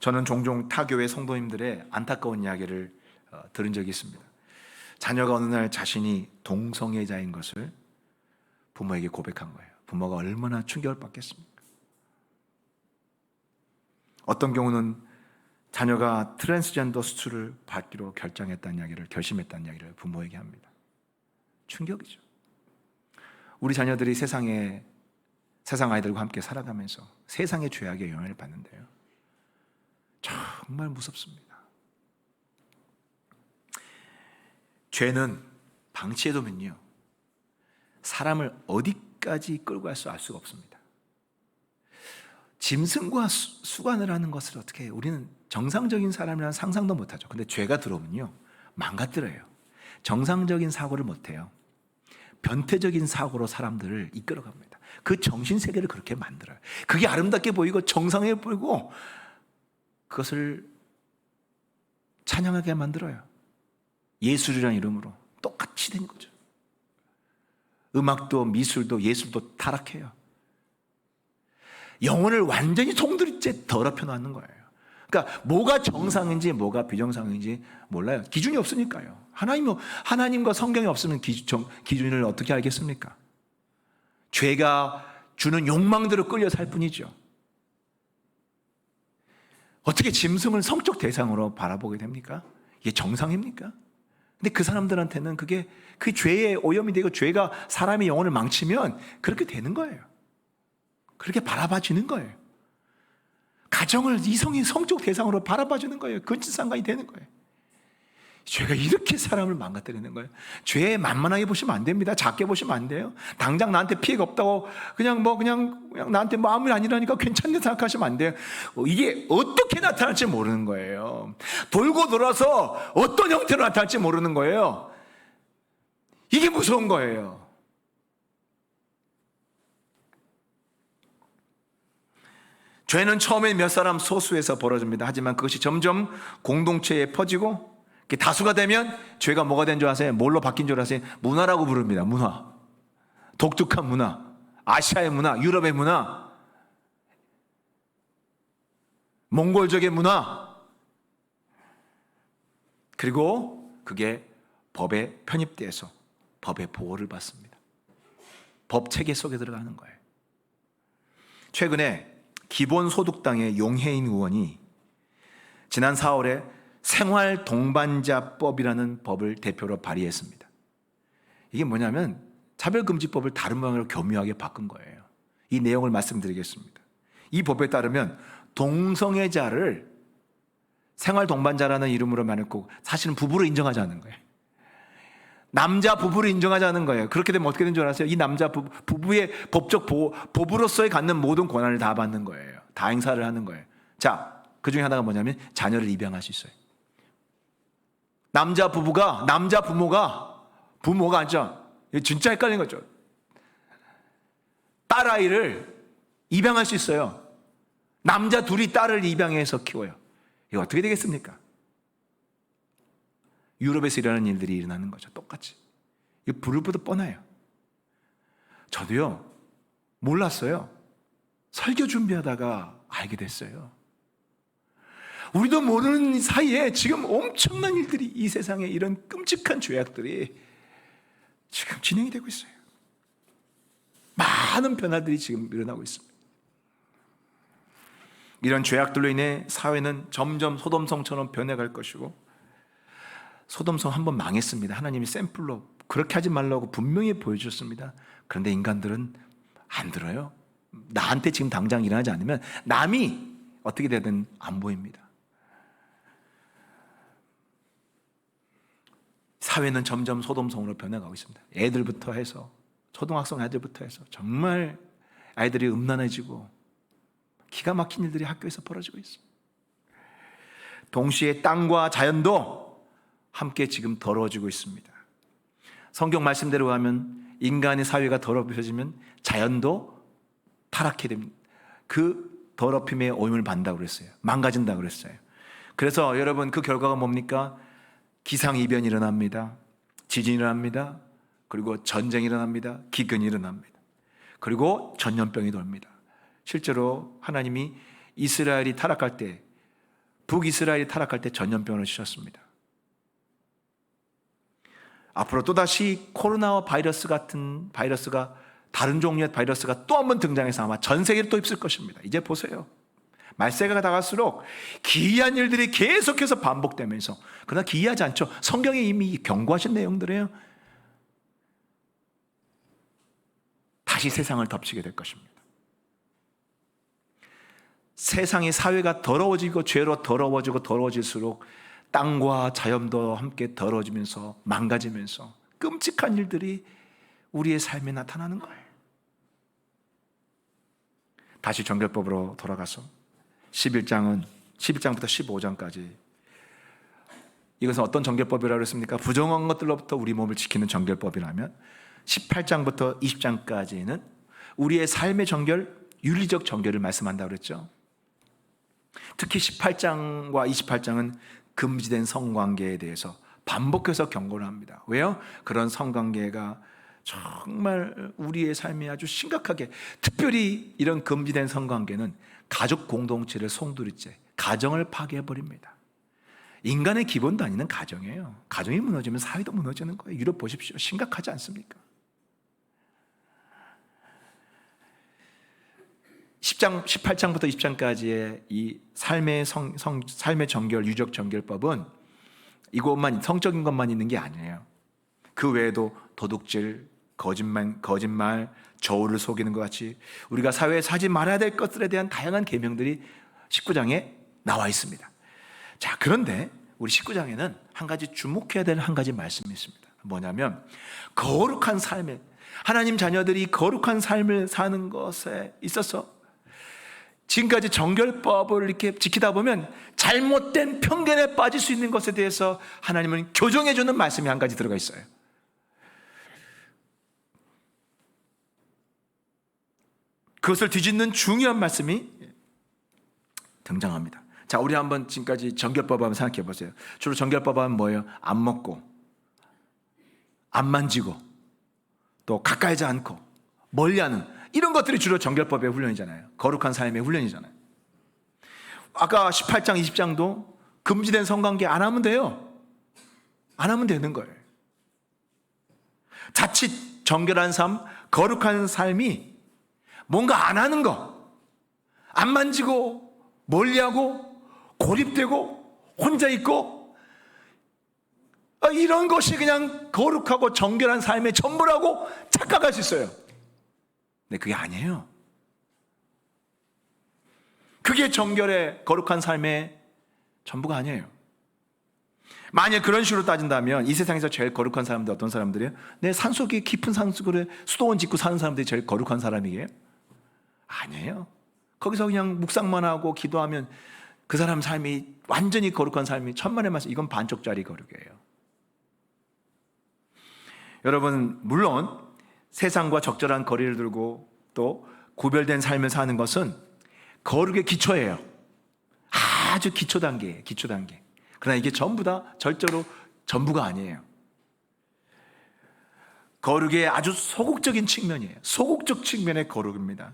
저는 종종 타교회 성도님들의 안타까운 이야기를 들은 적이 있습니다. 자녀가 어느 날 자신이 동성애자인 것을 부모에게 고백한 거예요. 부모가 얼마나 충격을 받겠습니까? 어떤 경우는 자녀가 트랜스젠더 수술을 받기로 결심했다는 이야기를 부모에게 합니다. 충격이죠. 우리 자녀들이 세상 아이들과 함께 살아가면서 세상의 죄악의 영향을 받는데요, 정말 무섭습니다. 죄는 방치해두면요, 사람을 어디까지 끌고 갈 수 알 수가 없습니다. 짐승과 수간을 하는 것을 어떻게 해요? 우리는 정상적인 사람이라는 상상도 못하죠. 근데 죄가 들어오면요, 망가뜨려요. 정상적인 사고를 못해요. 변태적인 사고로 사람들을 이끌어갑니다. 그 정신세계를 그렇게 만들어요. 그게 아름답게 보이고 정상해 보이고 그것을 찬양하게 만들어요. 예술이라는 이름으로 똑같이 된 거죠. 음악도 미술도 예술도 타락해요. 영혼을 완전히 송두리째 더럽혀 놓는 거예요. 그러니까 뭐가 정상인지 뭐가 비정상인지 몰라요. 기준이 없으니까요. 하나님과 성경이 없으면 기준을 어떻게 알겠습니까? 죄가 주는 욕망대로 끌려 살 뿐이죠. 어떻게 짐승을 성적 대상으로 바라보게 됩니까? 이게 정상입니까? 근데 그 사람들한테는 그게 그 죄의 오염이 되고, 죄가 사람의 영혼을 망치면 그렇게 되는 거예요. 그렇게 바라봐지는 거예요. 가정을 이성이 성적 대상으로 바라봐주는 거예요. 근친상간이 되는 거예요. 죄가 이렇게 사람을 망가뜨리는 거예요. 죄 만만하게 보시면 안 됩니다. 작게 보시면 안 돼요. 당장 나한테 피해가 없다고 그냥 나한테 아무 일 아니라니까 괜찮게 생각하시면 안 돼요. 이게 어떻게 나타날지 모르는 거예요. 돌고 돌아서 어떤 형태로 나타날지 모르는 거예요. 이게 무서운 거예요. 죄는 처음에 몇 사람 소수에서 벌어집니다. 하지만 그것이 점점 공동체에 퍼지고 다수가 되면 죄가 뭐가 된 줄 아세요? 뭘로 바뀐 줄 아세요? 문화라고 부릅니다. 문화. 독특한 문화. 아시아의 문화, 유럽의 문화, 몽골적인 문화. 그리고 그게 법에 편입돼서 법의 보호를 받습니다. 법 체계 속에 들어가는 거예요. 최근에 기본소득당의 용해인 의원이 지난 4월에 생활동반자법이라는 법을 대표로 발의했습니다. 이게 뭐냐면 차별금지법을 다른 방향으로 교묘하게 바꾼 거예요. 이 내용을 말씀드리겠습니다. 이 법에 따르면 동성애자를 생활동반자라는 이름으로 말했고, 사실은 부부로 인정하지 않는 거예요. 남자 부부를 인정하지 않는 거예요. 그렇게 되면 어떻게 되는 줄 아세요? 이 남자 부부의 법적 법으로서의 갖는 모든 권한을 다 받는 거예요. 다 행사를 하는 거예요. 자, 그 중에 하나가 뭐냐면 자녀를 입양할 수 있어요. 남자 부모가 아니죠. 진짜 헷갈리는 거죠. 딸아이를 입양할 수 있어요. 남자 둘이 딸을 입양해서 키워요. 이거 어떻게 되겠습니까? 유럽에서 일어나는 일들이 일어나는 거죠. 똑같이. 이거 불보듯 뻔해요. 저도요, 몰랐어요. 설교 준비하다가 알게 됐어요. 우리도 모르는 사이에 지금 엄청난 일들이, 이 세상에 이런 끔찍한 죄악들이 지금 진행이 되고 있어요. 많은 변화들이 지금 일어나고 있습니다. 이런 죄악들로 인해 사회는 점점 소돔성처럼 변해갈 것이고, 소돔성 한번 망했습니다. 하나님이 샘플로 그렇게 하지 말라고 분명히 보여주셨습니다. 그런데 인간들은 안 들어요. 나한테 지금 당장 일어나지 않으면 남이 어떻게 되든 안 보입니다. 사회는 점점 소돔성으로 변해가고 있습니다. 애들부터 해서, 초등학생 애들부터 해서 정말 아이들이 음란해지고 기가 막힌 일들이 학교에서 벌어지고 있어요. 동시에 땅과 자연도 함께 지금 더러워지고 있습니다. 성경 말씀대로 가면 인간의 사회가 더럽혀지면 자연도 타락해 됩니다. 그 더럽힘에 오염을 받는다고 그랬어요. 망가진다고 그랬어요. 그래서 여러분 그 결과가 뭡니까? 기상이변이 일어납니다. 지진이 일어납니다. 그리고 전쟁이 일어납니다. 기근이 일어납니다. 그리고 전염병이 돕니다. 실제로 하나님이 이스라엘이 타락할 때, 북이스라엘이 타락할 때 전염병을 주셨습니다. 앞으로 또다시 코로나 바이러스 같은 바이러스가, 다른 종류의 바이러스가 또 한 번 등장해서 아마 전 세계를 또 휩쓸 것입니다. 이제 보세요. 말세가 다갈수록 기이한 일들이 계속해서 반복되면서, 그러나 기이하지 않죠. 성경에 이미 경고하신 내용들이에요. 다시 세상을 덮치게 될 것입니다. 세상의 사회가 더러워지고 죄로 더러워질수록 땅과 자연도 함께 더러워지면서 망가지면서 끔찍한 일들이 우리의 삶에 나타나는 거예요. 다시 정결법으로 돌아가서 11장부터 15장까지, 이것은 어떤 정결법이라고 했습니까? 부정한 것들로부터 우리 몸을 지키는 정결법이라면 18장부터 20장까지는 우리의 삶의 정결, 윤리적 정결을 말씀한다고 그랬죠. 특히 18장과 28장은 금지된 성관계에 대해서 반복해서 경고를 합니다. 왜요? 그런 성관계가 정말 우리의 삶에 아주 심각하게, 특별히 이런 금지된 성관계는 가족 공동체를 송두리째, 가정을 파괴해버립니다. 인간의 기본 단위는 가정이에요. 가정이 무너지면 사회도 무너지는 거예요. 유럽 보십시오. 심각하지 않습니까? 18장부터 20장까지의 이 삶의 정결, 유적 정결법은 이것만, 성적인 것만 있는 게 아니에요. 그 외에도 도둑질, 거짓말, 저울을 속이는 것 같이 우리가 사회에서 하지 말아야 될 것들에 대한 다양한 계명들이 19장에 나와 있습니다. 자, 그런데 우리 19장에는 한 가지 주목해야 될 한 가지 말씀이 있습니다. 뭐냐면 거룩한 삶에, 하나님 자녀들이 거룩한 삶을 사는 것에 있어서 지금까지 정결법을 이렇게 지키다 보면 잘못된 편견에 빠질 수 있는 것에 대해서 하나님은 교정해 주는 말씀이 한 가지 들어가 있어요. 그것을 뒤집는 중요한 말씀이 등장합니다. 자, 우리 한번 지금까지 정결법 한번 생각해 보세요. 주로 정결법 하면 뭐예요? 안 먹고, 안 만지고, 또 가까이지 않고, 멀리하는, 이런 것들이 주로 정결법의 훈련이잖아요. 거룩한 삶의 훈련이잖아요. 아까 18장, 20장도 금지된 성관계 안 하면 돼요. 안 하면 되는 거예요. 자칫 정결한 삶, 거룩한 삶이 뭔가 안 하는 거, 안 만지고, 멀리하고, 고립되고, 혼자 있고, 이런 것이 그냥 거룩하고 정결한 삶의 전부라고 착각할 수 있어요. 근데 그게 아니에요. 그게 정결의 거룩한 삶의 전부가 아니에요. 만약 그런 식으로 따진다면 이 세상에서 제일 거룩한 사람들 어떤 사람들이에요? 내 산속에, 깊은 산속에 수도원 짓고 사는 사람들이 제일 거룩한 사람이에요? 아니에요. 거기서 그냥 묵상만 하고 기도하면 그 사람 삶이 완전히 거룩한 삶이 천만의 말씀, 이건 반쪽짜리 거룩이에요. 여러분, 물론 세상과 적절한 거리를 두고 또 구별된 삶을 사는 것은 거룩의 기초예요. 아주 기초 단계예요. 기초 단계. 그러나 이게 전부 다 절대로 전부가 아니에요. 거룩의 아주 소극적인 측면이에요. 소극적 측면의 거룩입니다.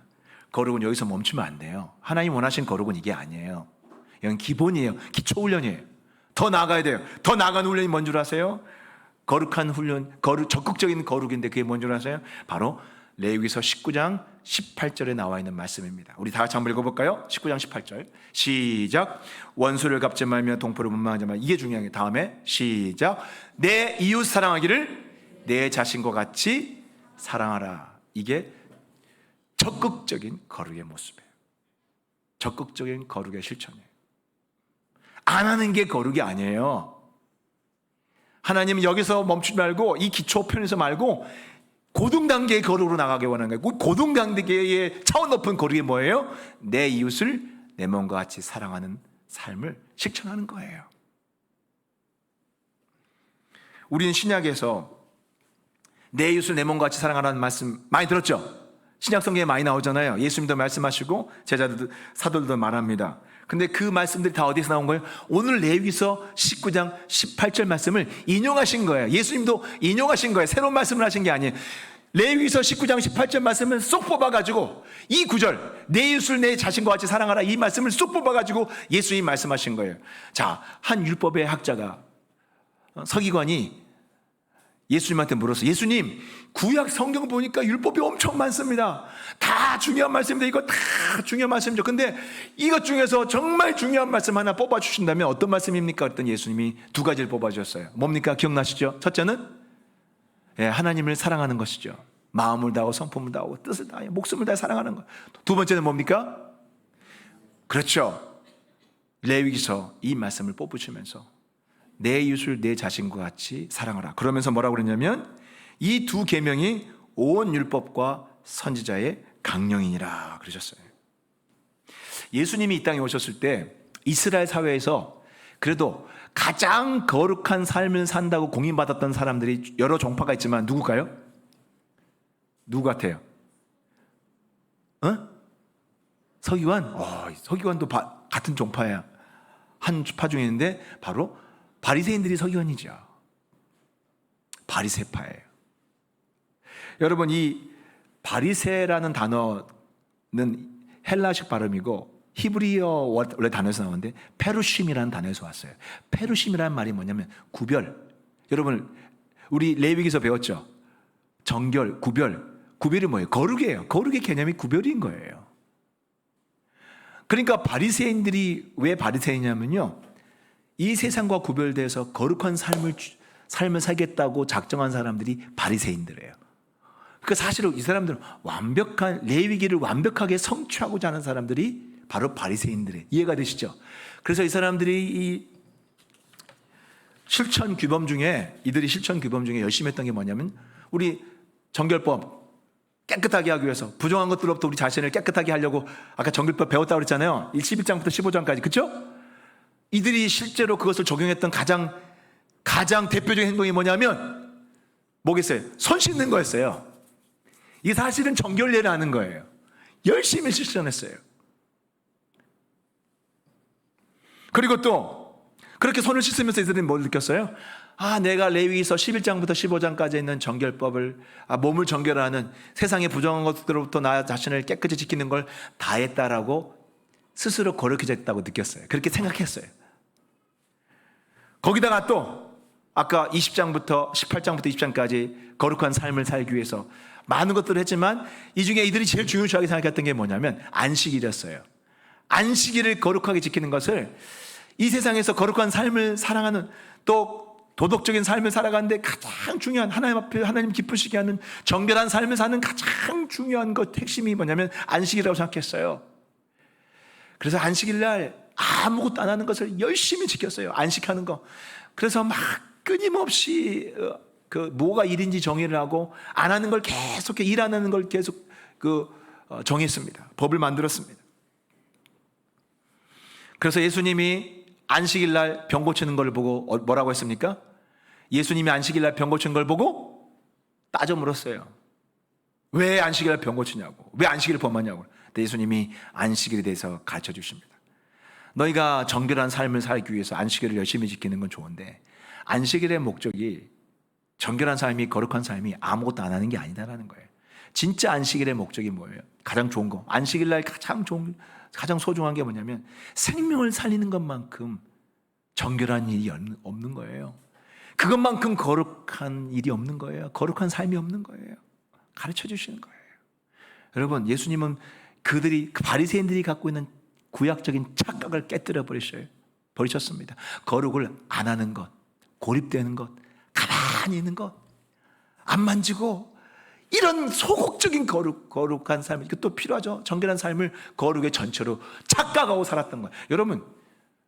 거룩은 여기서 멈추면 안 돼요. 하나님 원하신 거룩은 이게 아니에요. 이건 기본이에요. 기초 훈련이에요. 더 나아가야 돼요. 더 나아가는 훈련이 뭔 줄 아세요? 거룩한 훈련, 적극적인 거룩인데 그게 뭔 줄 아세요? 바로 레위기서 19장 18절에 나와 있는 말씀입니다. 우리 다 같이 한번 읽어볼까요? 19장 18절 시작. 원수를 갚지 말며 동포를 원망하지 말며, 이게 중요한 게 다음에 시작. 내 이웃 사랑하기를 내 자신과 같이 사랑하라. 이게 적극적인 거룩의 모습이에요. 적극적인 거룩의 실천이에요. 안 하는 게 거룩이 아니에요. 하나님은 여기서 멈추지 말고 이 기초 편에서 말고 고등 단계의 거룩으로 나가게 원하는 거예요. 고등 단계의 차원 높은 거룩이 뭐예요? 내 이웃을 내 몸과 같이 사랑하는 삶을 실천하는 거예요. 우리는 신약에서 내 이웃을 내 몸과 같이 사랑하라는 말씀 많이 들었죠? 신약 성경에 많이 나오잖아요. 예수님도 말씀하시고 제자들도 사도들도 말합니다. 근데 그 말씀들이 다 어디서 나온 거예요? 오늘 레위기서 19장 18절 말씀을 인용하신 거예요. 예수님도 인용하신 거예요. 새로운 말씀을 하신 게 아니에요. 레위기서 19장 18절 말씀을 쏙 뽑아가지고 이 구절, 내 이웃을 내 자신과 같이 사랑하라, 이 말씀을 쏙 뽑아가지고 예수님이 말씀하신 거예요. 자, 한 율법의 학자가, 서기관이 예수님한테 물었어요. 예수님, 구약 성경 보니까 율법이 엄청 많습니다. 다 중요한 말씀인데 이거 다 중요한 말씀이죠. 근데 이것 중에서 정말 중요한 말씀 하나 뽑아주신다면 어떤 말씀입니까? 그랬더니 예수님이 두 가지를 뽑아주셨어요. 뭡니까? 기억나시죠? 첫째는 하나님을 사랑하는 것이죠. 마음을 다하고 성품을 다하고 뜻을 다하고 목숨을 다해 사랑하는 것. 두 번째는 뭡니까? 그렇죠. 레위기서 이 말씀을 뽑으시면서 내 이웃을 내 자신과 같이 사랑하라. 그러면서 뭐라고 그랬냐면 이 두 계명이 온 율법과 선지자의 강령이니라 그러셨어요. 예수님이 이 땅에 오셨을 때 이스라엘 사회에서 그래도 가장 거룩한 삶을 산다고 공인받았던 사람들이 여러 종파가 있지만 누굴까요? 누구 같아요? 서기관? 서기관도 같은 종파야. 한 파 중에 있는데 바로 바리새인들이 서기관이죠. 바리새파예요. 여러분, 이 바리새라는 단어는 헬라식 발음이고 히브리어 원래 단어에서 나오는데 페루심이라는 단어에서 왔어요. 페루심이라는 말이 뭐냐면 구별. 여러분, 우리 레위기서 배웠죠? 정결, 구별. 구별이 뭐예요? 거룩이에요. 거룩의 개념이 구별인 거예요. 그러니까 바리새인들이 왜 바리새이냐면요, 이 세상과 구별돼서 거룩한 삶을 살겠다고 작정한 사람들이 바리새인들이에요. 그러니까 사실은 이 사람들은 완벽한 레위기를 완벽하게 성취하고자 하는 사람들이 바로 바리새인들이에요. 이해가 되시죠? 그래서 이 사람들이 이 실천 규범 중에 열심히 했던 게 뭐냐면 우리 정결법 깨끗하게 하기 위해서 부정한 것들로부터 우리 자신을 깨끗하게 하려고 아까 정결법 배웠다고 그랬잖아요. 11장부터 15장까지. 그렇죠? 이들이 실제로 그것을 적용했던 가장 대표적인 행동이 뭐냐면 뭐겠어요? 손 씻는 거였어요. 이게 사실은 정결례라는 거예요. 열심히 실천했어요. 그리고 또 그렇게 손을 씻으면서 이들은 뭘 느꼈어요? 내가 레위기서 11장부터 15장까지 있는 정결법을, 몸을 정결하는 세상의 부정한 것들로부터 나 자신을 깨끗이 지키는 걸 다 했다라고 스스로 거룩해졌다고 느꼈어요. 그렇게 생각했어요. 거기다가 또 아까 20장부터 18장부터 20장까지 거룩한 삶을 살기 위해서 많은 것들을 했지만 이 중에 이들이 제일 중요하게 생각했던 게 뭐냐면 안식일이었어요. 안식일을 거룩하게 지키는 것을 이 세상에서 거룩한 삶을 사랑하는, 또 도덕적인 삶을 살아가는데 가장 중요한, 하나님 앞에 하나님 기쁘시게 하는 정결한 삶을 사는 가장 중요한 것, 핵심이 뭐냐면 안식이라고 생각했어요. 그래서 안식일 날 아무것도 안 하는 것을 열심히 지켰어요. 안식하는 거. 그래서 막 끊임없이 뭐가 일인지 정의를 하고 안 하는 걸 계속, 일 안 하는 걸 계속 정했습니다. 법을 만들었습니다. 그래서 예수님이 안식일 날 병 고치는 걸 보고 뭐라고 했습니까? 예수님이 안식일 날 병 고치는 걸 보고 따져 물었어요. 왜 안식일 날 병 고치냐고, 왜 안식일을 범하냐고. 근데 예수님이 안식일에 대해서 가르쳐 주십니다. 너희가 정결한 삶을 살기 위해서 안식일을 열심히 지키는 건 좋은데 안식일의 목적이 정결한 삶이, 거룩한 삶이 아무것도 안 하는 게 아니다라는 거예요. 진짜 안식일의 목적이 뭐예요? 가장 좋은 거, 안식일 날 가장 소중한 게 뭐냐면 생명을 살리는 것만큼 정결한 일이 없는 거예요. 그것만큼 거룩한 일이 없는 거예요. 거룩한 삶이 없는 거예요. 가르쳐 주시는 거예요. 여러분, 예수님은 그 바리새인들이 갖고 있는 구약적인 착각을 깨뜨려 버리셨습니다. 거룩을 안 하는 것, 고립되는 것, 가만히 있는 것, 안 만지고, 이런 소극적인 거룩한 삶이 또 필요하죠. 정결한 삶을 거룩의 전체로 착각하고 살았던 거예요. 여러분,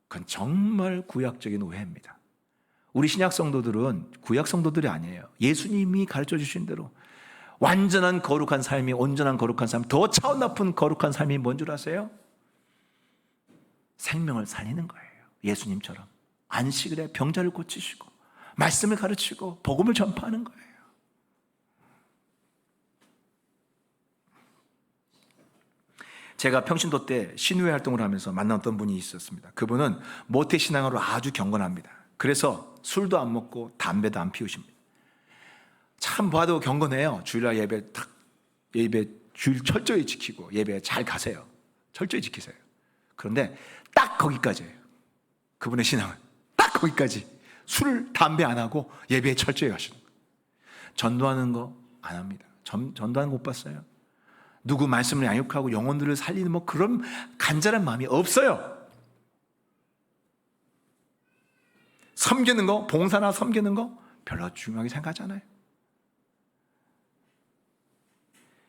그건 정말 구약적인 오해입니다. 우리 신약 성도들은 구약 성도들이 아니에요. 예수님이 가르쳐 주신 대로 완전한 거룩한 삶이, 온전한 거룩한 삶, 더 차원 높은 거룩한 삶이 뭔 줄 아세요? 생명을 살리는 거예요. 예수님처럼 안식을 해 병자를 고치시고 말씀을 가르치고 복음을 전파하는 거예요. 제가 평신도 때 신우회 활동을 하면서 만났던 분이 있었습니다. 그분은 모태신앙으로 아주 경건합니다. 그래서 술도 안 먹고 담배도 안 피우십니다. 참 봐도 경건해요. 주일날 예배 주일 철저히 지키고 예배 잘 가세요. 철저히 지키세요. 그런데 딱 거기까지예요. 그분의 신앙은 딱 거기까지. 술, 담배 안 하고 예배에 철저히 가시는 거예요. 전도하는 거 안 합니다. 전도하는 거 못 봤어요. 누구 말씀을 양육하고 영혼들을 살리는 뭐 그런 간절한 마음이 없어요. 섬기는 거, 봉사나 섬기는 거 별로 중요하게 생각하잖아요.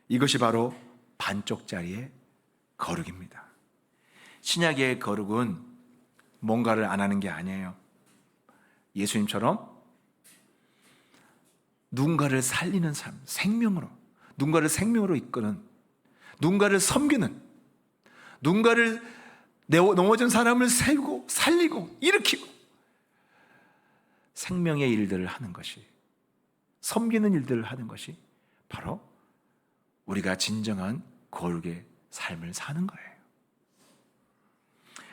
이것이 바로 반쪽짜리의 거룩입니다. 신약의 거룩은 뭔가를 안 하는 게 아니에요. 예수님처럼 누군가를 살리는 삶, 생명으로, 누군가를 생명으로 이끄는, 누군가를 섬기는, 누군가를 넘어진 사람을 세우고 살리고 일으키고 생명의 일들을 하는 것이, 섬기는 일들을 하는 것이 바로 우리가 진정한 거룩의 삶을 사는 거예요.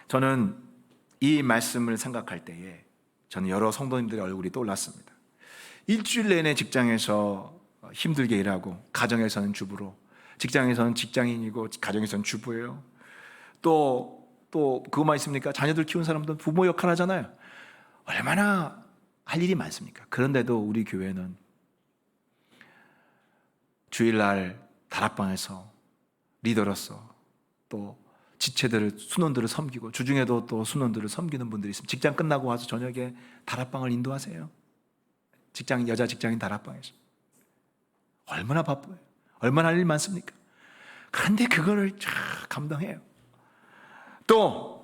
저는 이 말씀을 생각할 때에 저는 여러 성도님들의 얼굴이 떠올랐습니다. 일주일 내내 직장에서 힘들게 일하고 가정에서는 주부로, 직장에서는 직장인이고 가정에서는 주부예요. 또 그것만 있습니까? 자녀들 키우는 사람들은 부모 역할 하잖아요. 얼마나 할 일이 많습니까? 그런데도 우리 교회는 주일날 다락방에서 리더로서 또 지체들을, 순원들을 섬기고, 주중에도 또 순원들을 섬기는 분들이 있습니다. 직장 끝나고 와서 저녁에 다락방을 인도하세요. 여자 직장인 다락방에서. 얼마나 바빠요. 얼마나 할 일 많습니까? 그런데 그거를 쫙 감당해요. 또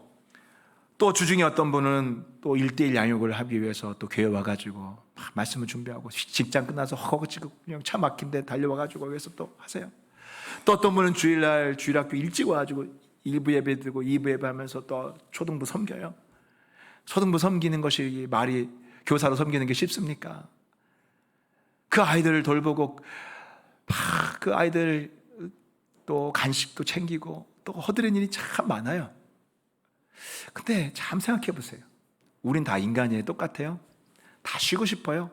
주중에 어떤 분은 또 1:1 양육을 하기 위해서 또 교회 와가지고 막 말씀을 준비하고, 직장 끝나서 허겁지겁 그냥 차 막힌데 달려와가지고 여기서 또 하세요. 또 어떤 분은 주일날 주일학교 일찍 와가지고 1부 예배 드리고 2부 예배 하면서 또 초등부 섬겨요. 초등부 섬기는 것이 말이 교사로 섬기는 게 쉽습니까? 그 아이들을 돌보고 막 그 아이들 또 간식도 챙기고 또 허드렛 일이 참 많아요. 근데 참 생각해 보세요. 우린 다 인간이에요. 똑같아요. 다 쉬고 싶어요.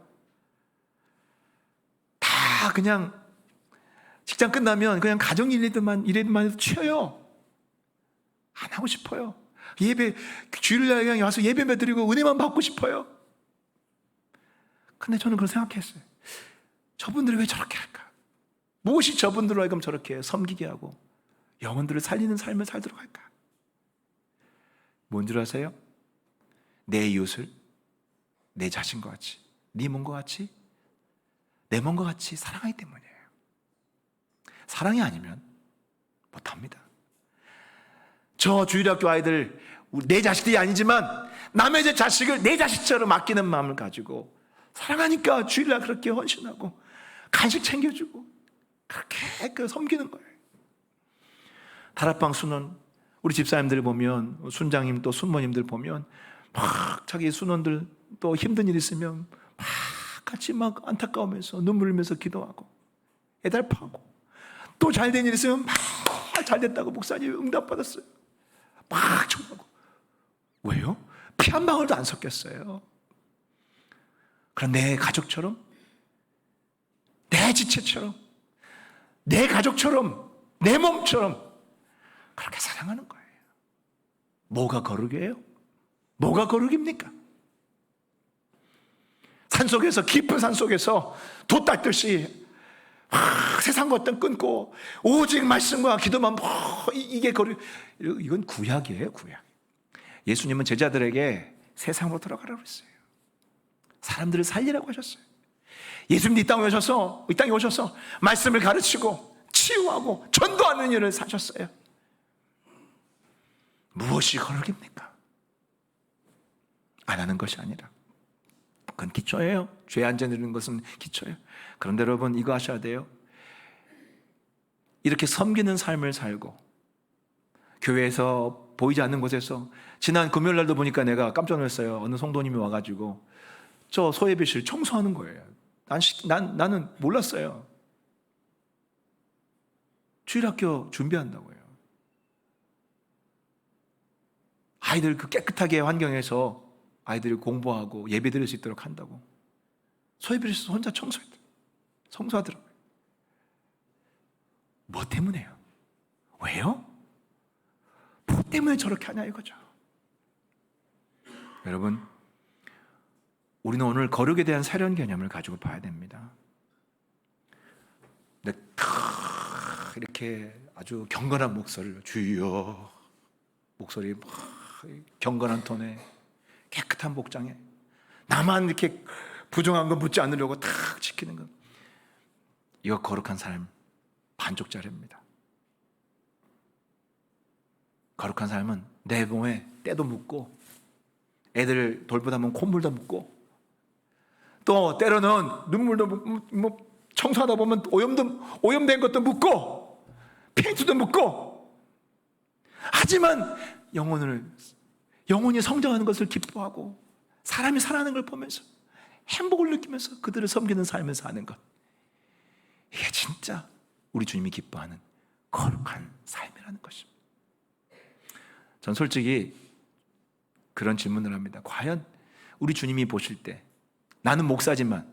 다 그냥 직장 끝나면 그냥 가정 일에만 해도 쉬어요. 안 하고 싶어요. 예배, 주일날 그냥 와서 예배만 드리고 은혜만 받고 싶어요. 근데 저는 그걸 생각했어요. 저분들이 왜 저렇게 할까? 무엇이 저분들로 하여금 저렇게 섬기게 하고 영혼들을 살리는 삶을 살도록 할까? 뭔 줄 아세요? 내 이웃을 내 자신과 같이, 네 몸과 같이, 내 몸과 같이 사랑하기 때문이에요. 사랑이 아니면 못합니다. 저 주일학교 아이들 내 자식들이 아니지만 남의 자식을 내 자식처럼 아끼는 마음을 가지고 사랑하니까 주일날 그렇게 헌신하고 간식 챙겨주고 그렇게 섬기는 거예요. 다락방 순원, 우리 집사님들 보면, 순장님 또 순모님들 보면 막 자기 순원들 또 힘든 일 있으면 막 같이 막 안타까우면서 눈물 흘리면서 기도하고 애달파하고, 또 잘된 일 있으면 막 잘됐다고 목사님 응답받았어요 막 청하고. 왜요? 피 한 방울도 안 섞였어요. 그럼 내 가족처럼, 내 지체처럼, 내 가족처럼, 내 몸처럼 그렇게 사랑하는 거예요. 뭐가 거룩이에요? 뭐가 거룩입니까? 산속에서, 깊은 산속에서 돛 닦듯이 세상과 어떤 끊고 오직 말씀과 기도만, 이게 거룩. 이건 구약이에요, 구약. 예수님은 제자들에게 세상으로 들어가라고 했어요. 사람들을 살리라고 하셨어요. 예수님이 이 땅에 오셔서 말씀을 가르치고 치유하고 전도하는 일을 사셨어요. 무엇이 거룩입니까? 안 하는 것이 아니라, 그건 기초예요. 죄 안 지는 것은 기초예요. 그런데 여러분, 이거 하셔야 돼요. 이렇게 섬기는 삶을 살고 교회에서 보이지 않는 곳에서 지난 금요일 날도 보니까 내가 깜짝 놀랐어요. 어느 성도님이 와가지고 저 소예배실 청소하는 거예요. 나는 몰랐어요. 주일학교 준비한다고요. 아이들 그 깨끗하게 환경에서 아이들이 공부하고 예배 드릴 수 있도록 한다고 소예배실에서 혼자 청소하더라고요. 뭐 때문에요? 왜요? 뭐 때문에 저렇게 하냐 이거죠. 여러분, 우리는 오늘 거룩에 대한 새로운 개념을 가지고 봐야 됩니다. 근데 이렇게 아주 경건한 목소리로 주여 목소리 막 경건한 톤에 깨끗한 복장에 나만 이렇게 부정한 거 묻지 않으려고 탁 지키는 것, 이거 거룩한 삶 반쪽짜리입니다. 거룩한 삶은 내 몸에 때도 묻고 애들 돌보다 보면 콧물도 묻고 또 때로는 눈물도 묻고 청소하다 보면 오염된 것도 묻고 페인트도 묻고, 하지만 영혼이 성장하는 것을 기뻐하고 사람이 살아가는 걸 보면서 행복을 느끼면서 그들을 섬기는 삶을 사는 것, 이게 진짜 우리 주님이 기뻐하는 거룩한 삶이라는 것입니다. 전 솔직히 그런 질문을 합니다. 과연 우리 주님이 보실 때, 나는 목사지만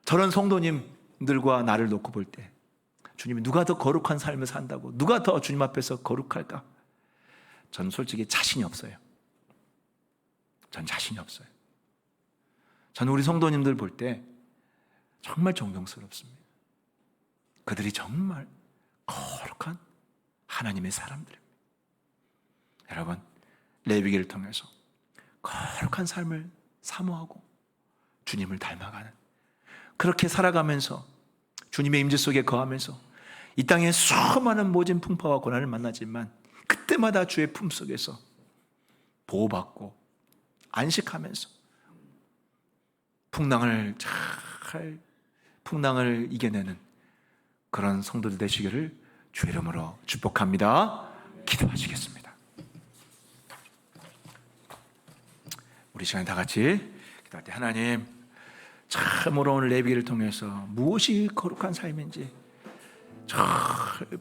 저런 성도님들과 나를 놓고 볼 때 주님이 누가 더 거룩한 삶을 산다고, 누가 더 주님 앞에서 거룩할까? 저는 솔직히 자신이 없어요. 전 자신이 없어요. 저는 우리 성도님들 볼 때 정말 존경스럽습니다. 그들이 정말 거룩한 하나님의 사람들입니다. 여러분, 레위기를 통해서 거룩한 삶을 사모하고 주님을 닮아가는, 그렇게 살아가면서 주님의 임재 속에 거하면서 이 땅에 수많은 모진 풍파와 고난을 만나지만 그때마다 주의 품속에서 보호받고 안식하면서 풍랑을 이겨내는 그런 성도들 되시기를 주의 이름으로 축복합니다. 기도하시겠습니다. 우리 시간에 다 같이 기도할 때, 하나님, 참으로 오늘 레위기를 통해서 무엇이 거룩한 삶인지 잘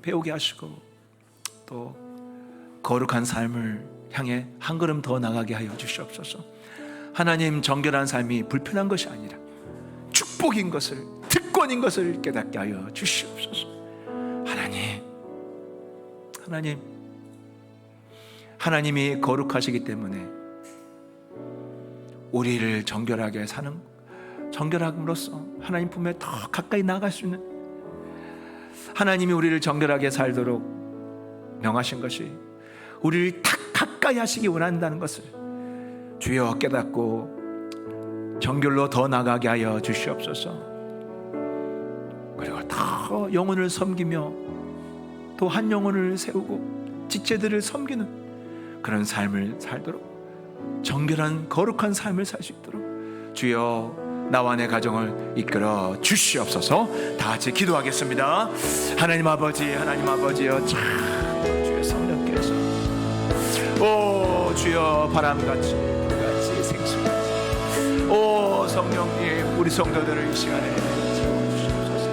배우게 하시고 또 거룩한 삶을 향해 한 걸음 더 나가게 하여 주시옵소서. 하나님, 정결한 삶이 불편한 것이 아니라 축복인 것을, 특권인 것을 깨닫게 하여 주시옵소서. 하나님이 거룩하시기 때문에 우리를 정결하게 사는, 정결함으로써 하나님 품에 더 가까이 나아갈 수 있는, 하나님이 우리를 정결하게 살도록 명하신 것이 우리를 더 가까이 하시기 원한다는 것을 주여 깨닫고 정결로 더 나가게 하여 주시옵소서. 그리고 더 영혼을 섬기며 또 한 영혼을 세우고 지체들을 섬기는 그런 삶을 살도록, 정결한 거룩한 삶을 살 수 있도록 주여 나와 내 가정을 이끌어 주시옵소서. 다 같이 기도하겠습니다. 하나님 아버지여, 참 주의 성령께서 오 주여 바람같이 불같이 생수같이 오 성령님, 우리 성도들을 이 시간에 채워주시옵소서.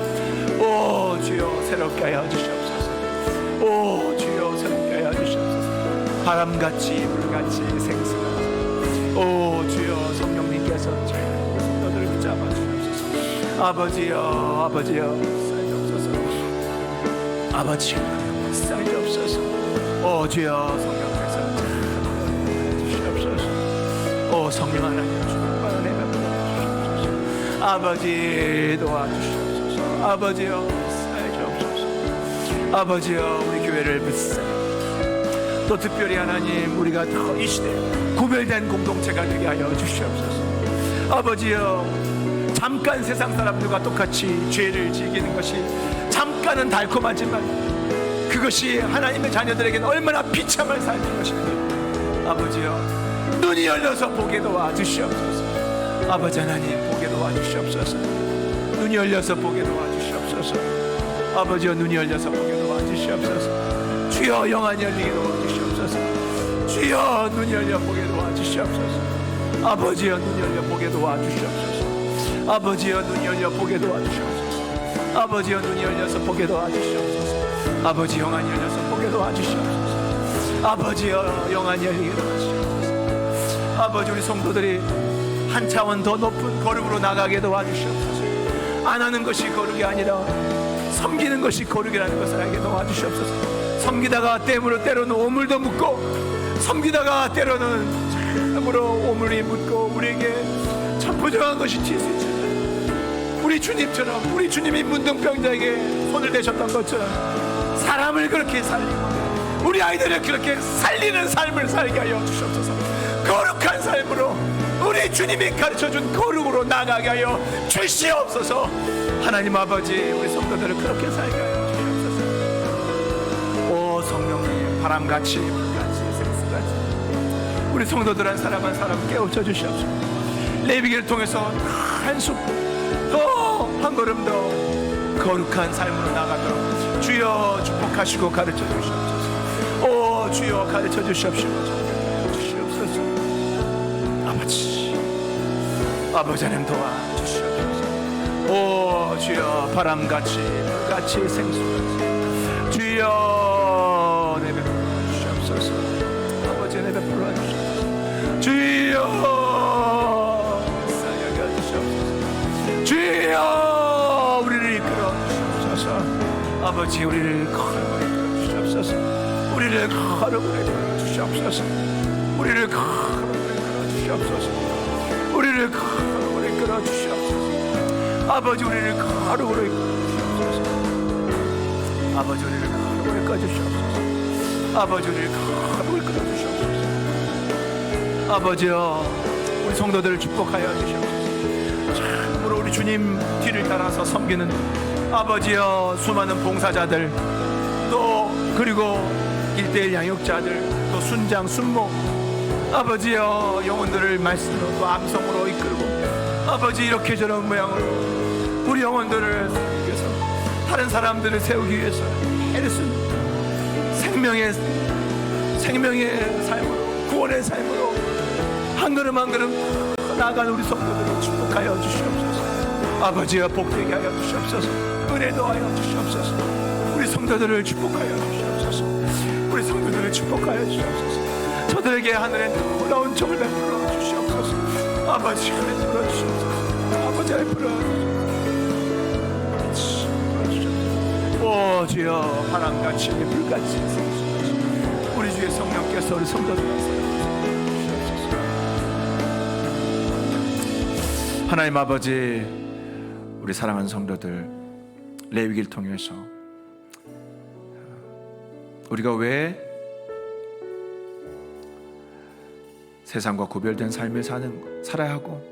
오 주여 새롭게 하여 주시옵소서. 오 주여 새롭게 하여 주시옵소서. 바람같이 불같이 생수같이 오 주여 성령님께서 성도들을 붙잡아 주시옵소서. 아버지여 사이옵소서. 아버지여 사이옵소서. 오 주여 성령께서 주시옵소서. 오 성령 하나님 주님과 은혜가 부어주시옵소서. 아버지 도와주시옵소서. 아버지여 사이옵소서. 아버지여 우리 교회를 붙사요. 또 특별히 하나님, 우리가 더 이 시대에 구별된 공동체가 되게 하여 주시옵소서. 아버지여, 잠깐 세상 사람들과 똑같이 죄를 즐기는 것이 잠깐은 달콤하지만 그것이 하나님의 자녀들에게는 얼마나 비참한 삶인 것입니다. 아버지여, 눈이 열려서 보게 도와주시옵소서. 아버지 하나님, 보게 도와주시옵소서. 눈이 열려서 보게 도와주시옵소서. 아버지여 눈이 열려서 보게 도와주시옵소서. 주여 영안이 열리게 도와주시옵소서. 주여 눈이 열려 보게 도와주시옵소서. 아버지여 눈이 열려 보게 도와주시옵소서. 아버지여 눈이 열려 보게 도와주시옵소서. 아버지여 눈이 열려서 보게 도와주시옵소서. 아버지 영안이 열려서 보게 도와주시옵소서. 아버지여 영안이 열리게 도와주시옵소서. 아버지 우리 성도들이 한 차원 더 높은 거룩으로 나가게 도와주시옵소서. 안 하는 것이 거룩이 아니라 섬기는 것이 거룩이라는 것을 알게 도와주시옵소서. 섬기다가 때로는 오물도 묻고, 섬기다가 때로는 참으로 오물이 묻고 우리에게 참 부정한 것이 칠 수 있지만, 우리 주님처럼, 우리 주님이 문둥병자에게 손을 대셨던 것처럼 사람을 그렇게 살리고 우리 아이들을 그렇게 살리는 삶을 살게 하여 주시옵소서. 거룩한 삶으로, 우리 주님이 가르쳐준 거룩으로 나가게 하여 주시옵소서. 하나님 아버지, 우리 성도들을 그렇게 살게 하여 주시옵소서. 오 성령님, 바람같이 불같이 생수같이 우리 성도들 한 사람 한 사람 깨우쳐 주시옵소서. 레위기를 통해서 한숨 더 한 걸음 더 거룩한 삶으로 나가도록 주여 축복하시고 가르쳐 주시옵소서. 오 주여 가르쳐 주시옵소서. 아버지 하나님 도와주시옵소서. 오 주여 바람같이 불같이 생수같이 주여 내베풀어 주시옵소서. 아버지 내베풀어 주시옵소서. 주여 사역해 주시옵소서. 주여 우리를 이끌어 주시옵소서. 아버지 우리를 거룩하게 이끌어 주시옵소서. 우리를 거룩하게 이끌어 주시옵소서. 우리를 거룩하게 이끌어 주시옵소서. 우리를 거룩으로 이끌어 주시옵소서. 아버지 우리를 거룩으로 이끌어 주시옵소서. 아버지 우리를 거룩으로 이끌어 주시옵소서. 아버지 우리를 거룩으로 이끌어 주시옵소서. 아버지여 우리 성도들을 축복하여 주시옵소서. 참으로 우리 주님 뒤를 따라서 섬기는 아버지여 수많은 봉사자들, 또 그리고 1:1 양육자들, 또 순장 순목, 아버지여 영혼들을 말씀으로 또 암송으로 이끌고, 아버지 이렇게 저런 모양으로 우리 영혼들을 세우기 위해서, 다른 사람들을 세우기 위해서 애를 쓴 생명의 삶으로, 구원의 삶으로 한 걸음 한 걸음 나아가는 우리 성도들을 축복하여 주시옵소서. 아버지여 복되게 하여 주시옵소서. 은혜도 하여 주시옵소서. 우리 성도들을 축복하여 주시옵소서. 우리 성도들을 축복하여 주시옵소서. 저들에게 하늘의 놀라운 종을 베풀어 주시옵소서. 아버지 베풀어 주시옵소서. 아버지 베풀어 주시옵소서. 오 주여 바람같이 불같이 생수같이 우리 주의 성령께서 우리 성도들을 사랑하시옵소서. 하나님 아버지, 우리 사랑하는 성도들 레위기를 통해서 우리가 왜 세상과 구별된 삶을 살아야 하고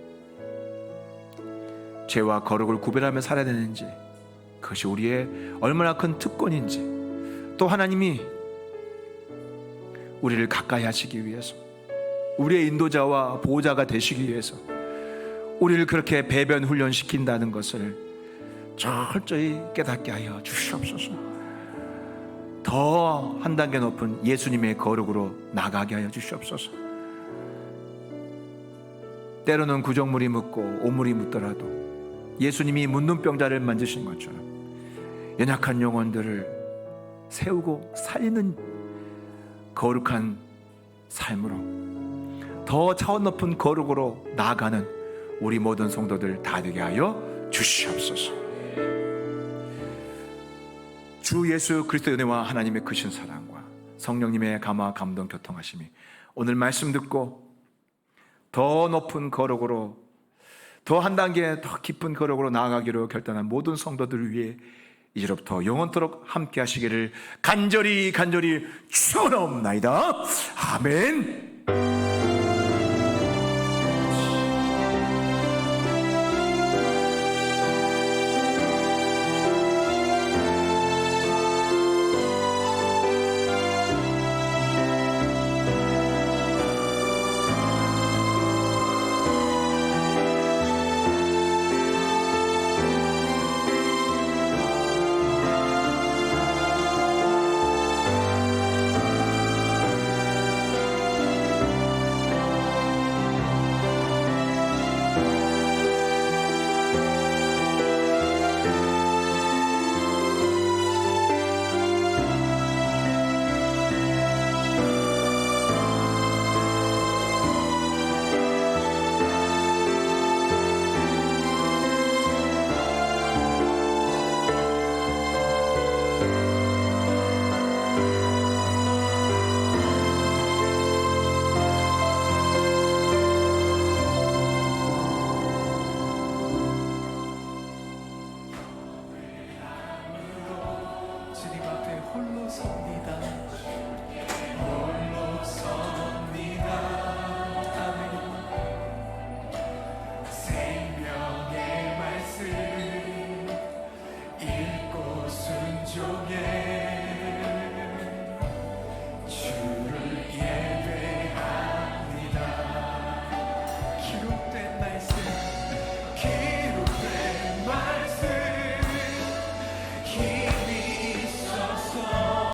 죄와 거룩을 구별하며 살아야 되는지, 그것이 우리의 얼마나 큰 특권인지, 또 하나님이 우리를 가까이 하시기 위해서, 우리의 인도자와 보호자가 되시기 위해서 우리를 그렇게 배변 훈련시킨다는 것을 철저히 깨닫게 하여 주시옵소서. 더 한 단계 높은 예수님의 거룩으로 나가게 하여 주시옵소서. 때로는 구정물이 묻고 오물이 묻더라도 예수님이 문둥병자를 만드신 것처럼 연약한 영혼들을 세우고 살리는 거룩한 삶으로, 더 차원 높은 거룩으로 나아가는 우리 모든 성도들 다 되게 하여 주시옵소서. 주 예수 그리스도의 은혜와 하나님의 크신 사랑과 성령님의 감화 감동 교통하심이 오늘 말씀 듣고 더 높은 거룩으로, 더 한 단계 더 깊은 거룩으로 나아가기로 결단한 모든 성도들을 위해 이제로부터 영원토록 함께 하시기를 간절히 축원하옵나이다. 아멘.